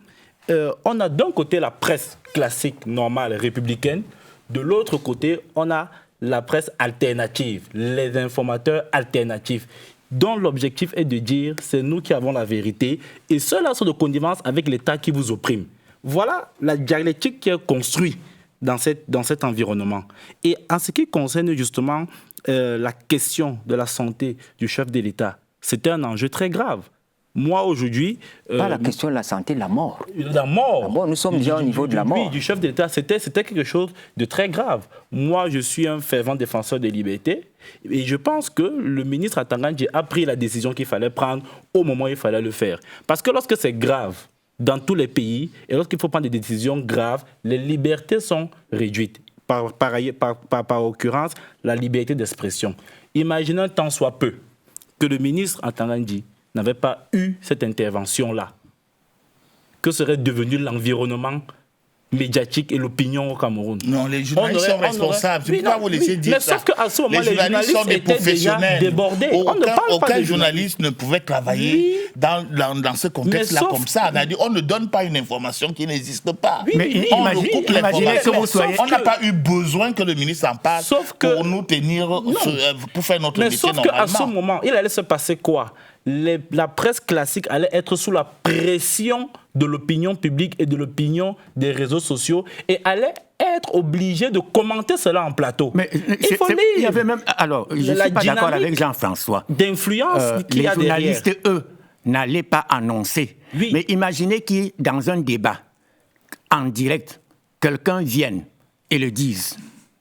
on a d'un côté la presse classique, normale, républicaine, de l'autre côté, on a la presse alternative, les informateurs alternatifs, dont l'objectif est de dire c'est nous qui avons la vérité et ceux-là sont de connivence avec l'État qui vous opprime. Voilà la dialectique qui est construite dans cet environnement. Et en ce qui concerne justement la question de la santé du chef de l'État, c'était un enjeu très grave. Moi, aujourd'hui... Pas la question de la santé, la mort. La mort. Bon, nous sommes déjà au niveau de la mort. Oui, du chef de l'État, c'était quelque chose de très grave. Moi, je suis un fervent défenseur des libertés et je pense que le ministre Atangandji a pris la décision qu'il fallait prendre au moment où il fallait le faire. Parce que lorsque c'est grave dans tous les pays et lorsqu'il faut prendre des décisions graves, les libertés sont réduites. Par occurrence, la liberté d'expression. Imaginez tant soit peu que le ministre Atangandji n'avait pas eu cette intervention-là, que serait devenu l'environnement médiatique et l'opinion au Cameroun? Non, les journalistes sont responsables. Je ne peux pas vous laisser dire ça. Mais sauf qu'à ce moment, les journalistes sont des professionnels débordés. Aucun journaliste ne pouvait travailler dans ce contexte-là comme ça. On ne donne pas une information qui n'existe pas. Mais imaginez que vous soyez... On n'a pas eu besoin que le ministre en parle pour nous tenir, pour faire notre métier normalement. Mais sauf qu'à ce moment, il allait se passer quoi? La presse classique allait être sous la pression de l'opinion publique et de l'opinion des réseaux sociaux et allait être obligée de commenter cela en plateau. Mais il y avait même... Alors, je ne suis pas d'accord avec Jean-François. D'influence qu'il y a derrière. Les journalistes, eux, n'allaient pas annoncer. Oui. Mais imaginez qu'il, dans un débat, en direct, quelqu'un vienne et le dise.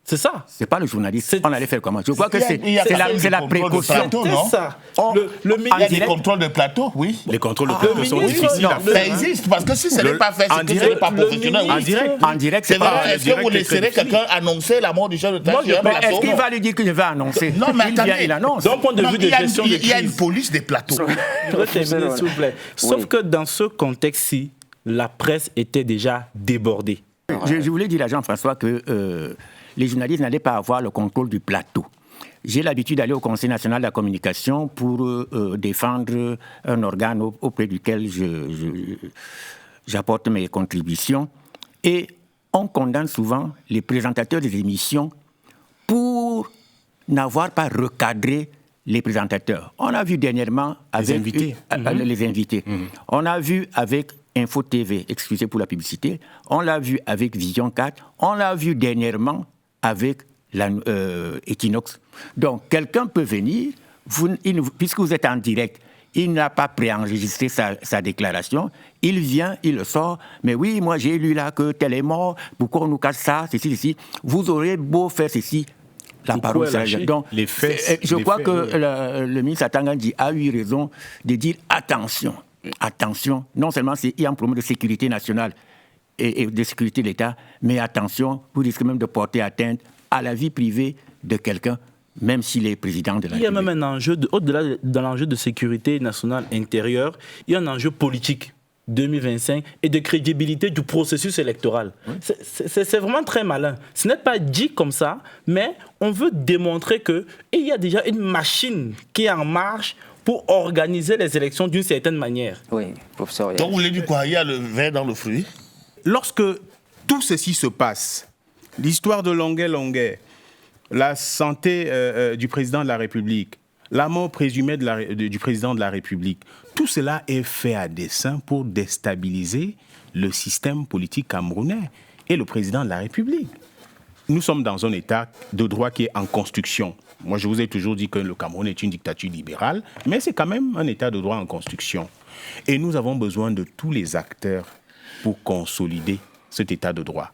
C'est ça. C'est pas le journaliste. On allait faire comment? Je crois que c'est la précaution. C'est ça. Il y a des contrôles de plateau, oui. Les contrôles de plateau sont difficiles à faire. Ça existe, parce que si ce n'est pas fait, c'est que ce n'est pas professionnel. En direct, c'est pas... Est-ce que vous laisserez quelqu'un annoncer la mort du chef de l'État sur un plateau? Est-ce qu'il va lui dire qu'il va annoncer? Non, mais attendez. Il annonce. D'un point de vue de gestion de crise. Il y a une police des plateaux. S'il vous plaît. Sauf que dans ce contexte-ci, la presse était déjà débordée. Je voulais dire à Jean-François que... les journalistes n'allaient pas avoir le contrôle du plateau. J'ai l'habitude d'aller au Conseil national de la communication pour défendre un organe auprès duquel j'apporte mes contributions. Et on condamne souvent les présentateurs des émissions pour n'avoir pas recadré les présentateurs. On a vu dernièrement avec les invités. On a vu avec Info TV, excusez pour la publicité. On l'a vu avec Vision 4. On l'a vu dernièrement avec Equinox. Donc, quelqu'un peut venir, puisque vous êtes en direct, il n'a pas préenregistré sa déclaration, il vient, il le sort, mais oui, moi j'ai lu là que tel est mort, pourquoi on nous casse ça, ceci. Vous aurez beau faire ceci, la parole s'arrête. Donc, je crois que le ministre Atangandji a eu raison de dire attention, non seulement il y a un problème de sécurité nationale, et de sécurité de l'État, mais attention, vous risquez même de porter atteinte à la vie privée de quelqu'un, même s'il est président de la République. Il y a même un enjeu, au-delà de l'enjeu de sécurité nationale intérieure, il y a un enjeu politique. 2025 et de crédibilité du processus électoral. C'est vraiment très malin. Ce n'est pas dit comme ça, mais on veut démontrer qu'il y a déjà une machine qui est en marche pour organiser les élections d'une certaine manière. Oui, professeur. Donc vous voulez dire quoi? Il y a le verre dans le fruit? Lorsque tout ceci se passe, l'histoire de Longuet, la santé du président de la République, la mort présumée du président de la République, tout cela est fait à dessein pour déstabiliser le système politique camerounais et le président de la République. Nous sommes dans un état de droit qui est en construction. Moi, je vous ai toujours dit que le Cameroun est une dictature libérale, mais c'est quand même un état de droit en construction. Et nous avons besoin de tous les acteurs pour consolider cet état de droit.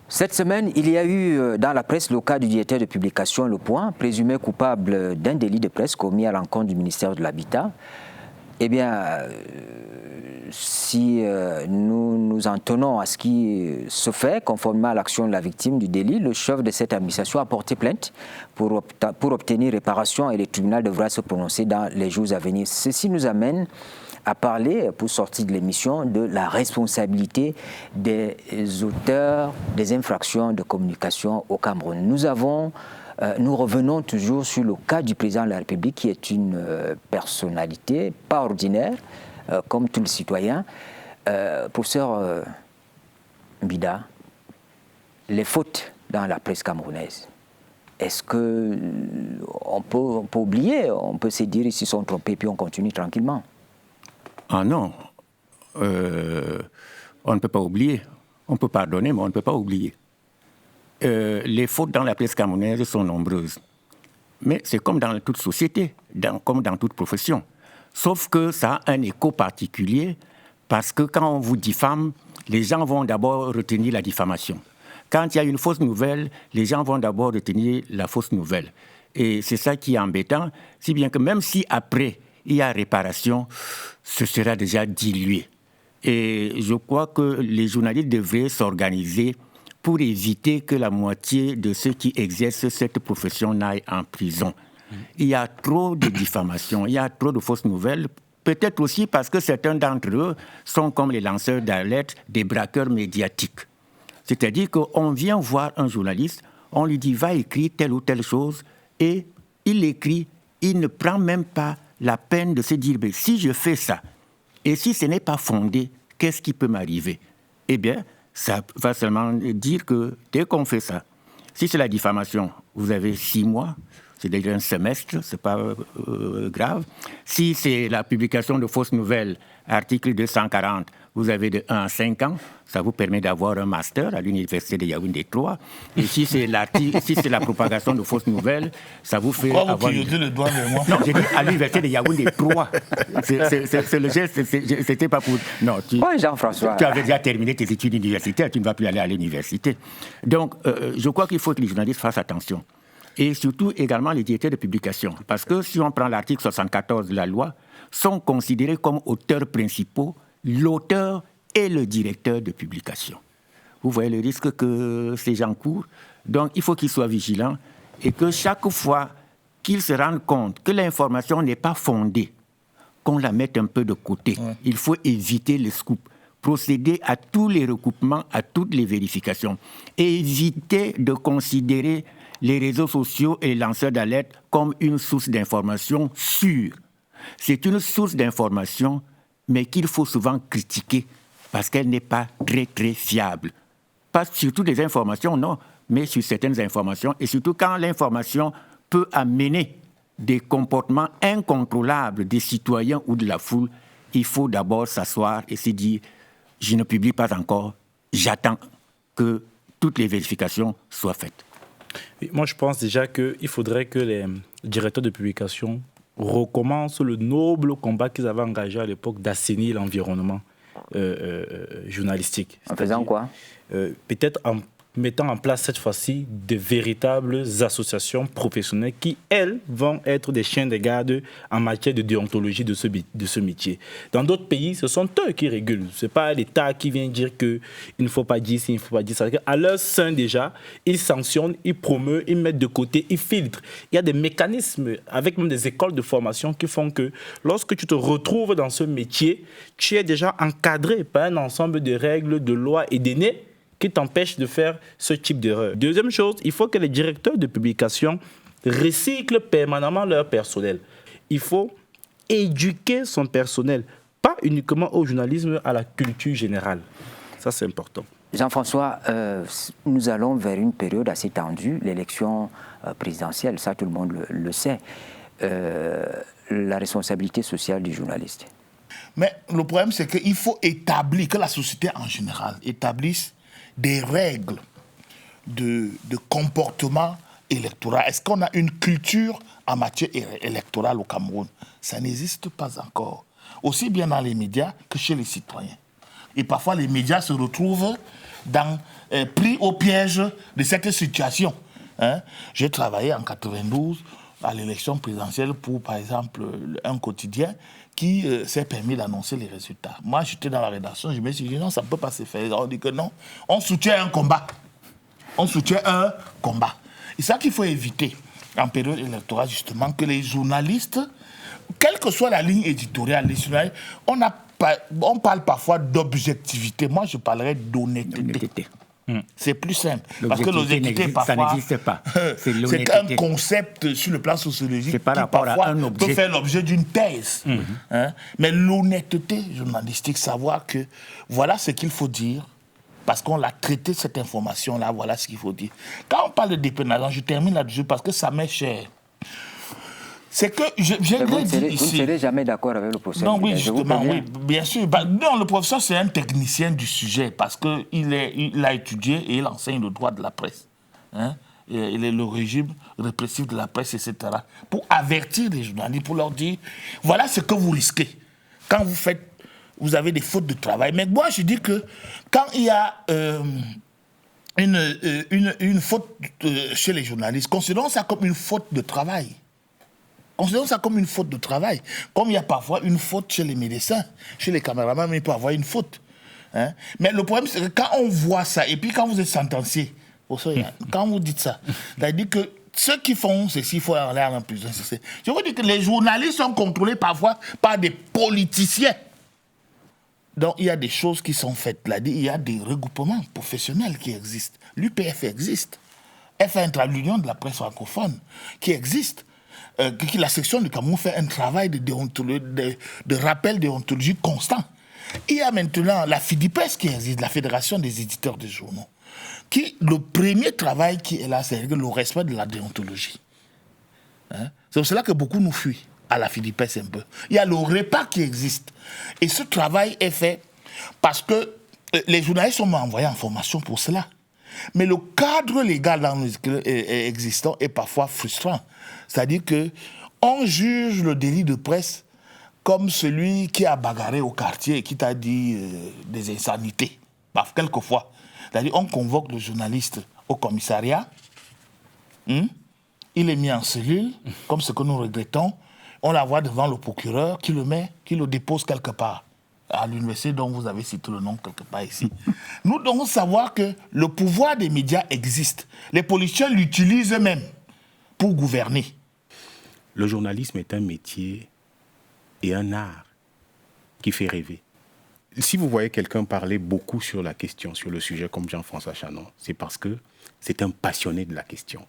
Cette semaine, il y a eu dans la presse le cas du directeur de publication Le Point, présumé coupable d'un délit de presse commis à l'encontre du ministère de l'Habitat. Eh bien, si nous nous en tenons à ce qui se fait, conformément à l'action de la victime du délit, le chef de cette administration a porté plainte pour obtenir réparation et le tribunal devra se prononcer dans les jours à venir. Ceci nous amène à parler, pour sortir de l'émission, de la responsabilité des auteurs des infractions de communication au Cameroun. Nous revenons toujours sur le cas du président de la République, qui est une personnalité pas ordinaire, comme tous les citoyens. Professeur Mbida, les fautes dans la presse camerounaise, est-ce qu'on peut oublier, on peut se dire ils se sont trompés puis on continue tranquillement? Ah non, on ne peut pas oublier. On peut pardonner, mais on ne peut pas oublier. Les fautes dans la presse camerounaise sont nombreuses. Mais c'est comme dans toute société, comme dans toute profession. Sauf que ça a un écho particulier, parce que quand on vous diffame, les gens vont d'abord retenir la diffamation. Quand il y a une fausse nouvelle, les gens vont d'abord retenir la fausse nouvelle. Et c'est ça qui est embêtant, si bien que même si après il y a réparation, ce sera déjà dilué. Et je crois que les journalistes devraient s'organiser pour éviter que la moitié de ceux qui exercent cette profession n'aillent en prison. Il y a trop de diffamations, il y a trop de fausses nouvelles, peut-être aussi parce que certains d'entre eux sont comme les lanceurs d'alerte, des braqueurs médiatiques. C'est-à-dire qu'on vient voir un journaliste, on lui dit « va écrire telle ou telle chose » et il écrit, il ne prend même pas la peine de se dire « si je fais ça, et si ce n'est pas fondé, qu'est-ce qui peut m'arriver ?» Eh bien, ça va seulement dire que dès qu'on fait ça, si c'est la diffamation, vous avez 6 mois, c'est déjà un semestre, c'est pas grave. Si c'est la publication de fausses nouvelles, article 240, vous avez de 1 à 5 ans, ça vous permet d'avoir un master à l'université de Yaoundé 3. Et si c'est la propagation de fausses nouvelles, ça vous fait pourquoi avoir... vous clignotez le doigt vers moi? Non, j'ai dit à l'université de Yaoundé 3. C'est le geste, c'était pas pour... Non, Jean-François. Tu avais déjà terminé tes études universitaires, tu ne vas plus aller à l'université. Donc, je crois qu'il faut que les journalistes fassent attention. Et surtout également les directeurs de publication. Parce que si on prend l'article 74 de la loi, sont considérés comme auteurs principaux l'auteur et le directeur de publication. Vous voyez le risque que ces gens courent. Donc, il faut qu'ils soient vigilants et que chaque fois qu'ils se rendent compte que l'information n'est pas fondée, qu'on la mette un peu de côté. Ouais. Il faut éviter les scoops, procéder à tous les recoupements, à toutes les vérifications et éviter de considérer les réseaux sociaux et les lanceurs d'alerte comme une source d'information sûre. C'est une source d'information, mais qu'il faut souvent critiquer parce qu'elle n'est pas très, très fiable. Pas sur toutes les informations, non, mais sur certaines informations, et surtout quand l'information peut amener des comportements incontrôlables des citoyens ou de la foule, il faut d'abord s'asseoir et se dire « je ne publie pas encore, j'attends que toutes les vérifications soient faites ». Moi, je pense déjà qu'il faudrait que les directeurs de publication recommencent le noble combat qu'ils avaient engagé à l'époque d'assainir l'environnement journalistique. En faisant quoi? Peut-être en mettant en place cette fois-ci de véritables associations professionnelles qui, elles, vont être des chiens de garde en matière de déontologie de ce métier. Dans d'autres pays, ce sont eux qui régulent. Ce n'est pas l'État qui vient dire qu'il ne faut pas dire ci, il ne faut pas dire ça. À leur sein déjà, ils sanctionnent, ils promeuvent, ils mettent de côté, ils filtrent. Il y a des mécanismes, avec même des écoles de formation qui font que lorsque tu te retrouves dans ce métier, tu es déjà encadré par un ensemble de règles, de lois et d'aînés qui t'empêche de faire ce type d'erreur. Deuxième chose, il faut que les directeurs de publication recyclent permanemment leur personnel. Il faut éduquer son personnel, pas uniquement au journalisme, à la culture générale. Ça, c'est important. Jean-François, nous allons vers une période assez tendue, l'élection présidentielle, ça tout le monde le sait. La responsabilité sociale du journaliste. Mais le problème, c'est qu'il faut établir, que la société en général établisse des règles de comportement électoral. Est-ce qu'on a une culture en matière électorale au Cameroun? Ça n'existe pas encore. Aussi bien dans les médias que chez les citoyens. Et parfois, les médias se retrouvent pris au piège de cette situation. J'ai travaillé en 92 à l'élection présidentielle pour, par exemple, un quotidien qui s'est permis d'annoncer les résultats. Moi, j'étais dans la rédaction, je me suis dit non, ça ne peut pas se faire. On dit que non, on soutient un combat. On soutient un combat. Et ça qu'il faut éviter en période électorale, justement, que les journalistes, quelle que soit la ligne éditoriale, les journalistes, on parle parfois d'objectivité. Moi, je parlerais d'honnêteté. C'est plus simple. Parce que l'objectivité, parfois, ça n'existe pas. C'est un concept sur le plan sociologique qui parfois peut faire l'objet d'une thèse. Mais l'honnêteté journalistique, savoir que voilà ce qu'il faut dire, parce qu'on l'a traité cette information-là, voilà ce qu'il faut dire. Quand on parle de dépénalisation, je termine là-dessus parce que ça m'est cher. C'est que vous ne serez jamais d'accord avec le professeur. Non, oui, justement, oui, bien sûr. Non, le professeur, c'est un technicien du sujet parce qu'il a étudié et il enseigne le droit de la presse. Il est le régime répressif de la presse, etc. Pour avertir les journalistes, pour leur dire, voilà ce que vous risquez. Quand vous avez des fautes de travail. Mais moi, je dis que quand il y a une faute chez les journalistes, considérons ça comme une faute de travail. Considérons ça comme une faute de travail. Comme il y a parfois une faute chez les médecins, chez les caméramans, mais il peut y avoir une faute. Mais le problème, c'est que quand on voit ça, et puis quand vous êtes sentencié, quand vous dites ça, c'est-à-dire que ceux qui font ceci, il faut aller en prison. Je veux dire que les journalistes sont contrôlés parfois par des politiciens. Donc il y a des choses qui sont faites là. Il y a des regroupements professionnels qui existent. L'UPF existe. F1 l'Union de la presse francophone qui existe. La section du Cameroun fait un travail de rappel déontologique constant. Il y a maintenant la FIDIPES qui existe, la Fédération des éditeurs de journaux, qui, le premier travail qui est là, c'est le respect de la déontologie. C'est pour cela que beaucoup nous fuient à la FIDIPES un peu. Il y a le REPA qui existe. Et ce travail est fait parce que les journalistes sont envoyés en formation pour cela. Mais le cadre légal existant est parfois frustrant. C'est-à-dire qu'on juge le délit de presse comme celui qui a bagarré au quartier et qui t'a dit des insanités. Quelquefois. C'est-à-dire qu'on convoque le journaliste au commissariat, il est mis en cellule, comme ce que nous regrettons, on l'envoie devant le procureur qui le dépose quelque part. À l'université dont vous avez cité le nom quelque part ici. Nous devons savoir que le pouvoir des médias existe. Les politiciens l'utilisent eux-mêmes pour gouverner. Le journalisme est un métier et un art qui fait rêver. Si vous voyez quelqu'un parler beaucoup sur la question, sur le sujet comme Jean-François Chanon, c'est parce que c'est un passionné de la question.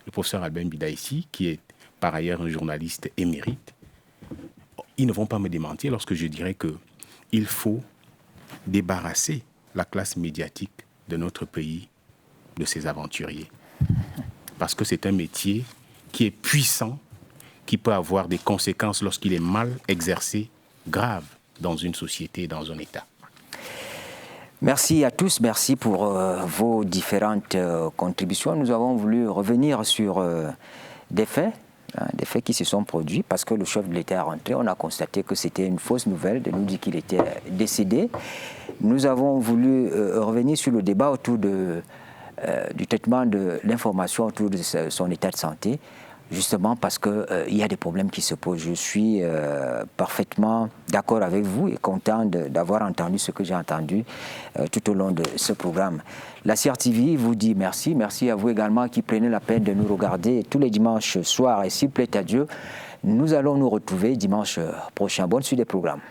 Le professeur Albin Bida ici, qui est par ailleurs un journaliste émérite, ils ne vont pas me démentir lorsque je dirais que il faut débarrasser la classe médiatique de notre pays de ces aventuriers. Parce que c'est un métier qui est puissant, qui peut avoir des conséquences lorsqu'il est mal exercé, graves dans une société, dans un État. Merci à tous, merci pour vos différentes contributions. Nous avons voulu revenir sur des faits qui se sont produits parce que le chef de l'État est rentré. On a constaté que c'était une fausse nouvelle de nous dire qu'il était décédé. Nous avons voulu revenir sur le débat autour de du traitement de l'information autour de son état de santé, justement parce qu'il y a des problèmes qui se posent. Je suis parfaitement d'accord avec vous et content d'avoir entendu ce que j'ai entendu tout au long de ce programme. La CRTV vous dit merci. Merci à vous également qui prenez la peine de nous regarder tous les dimanches soirs. Et s'il plaît à Dieu, nous allons nous retrouver dimanche prochain. Bonne suite des programmes.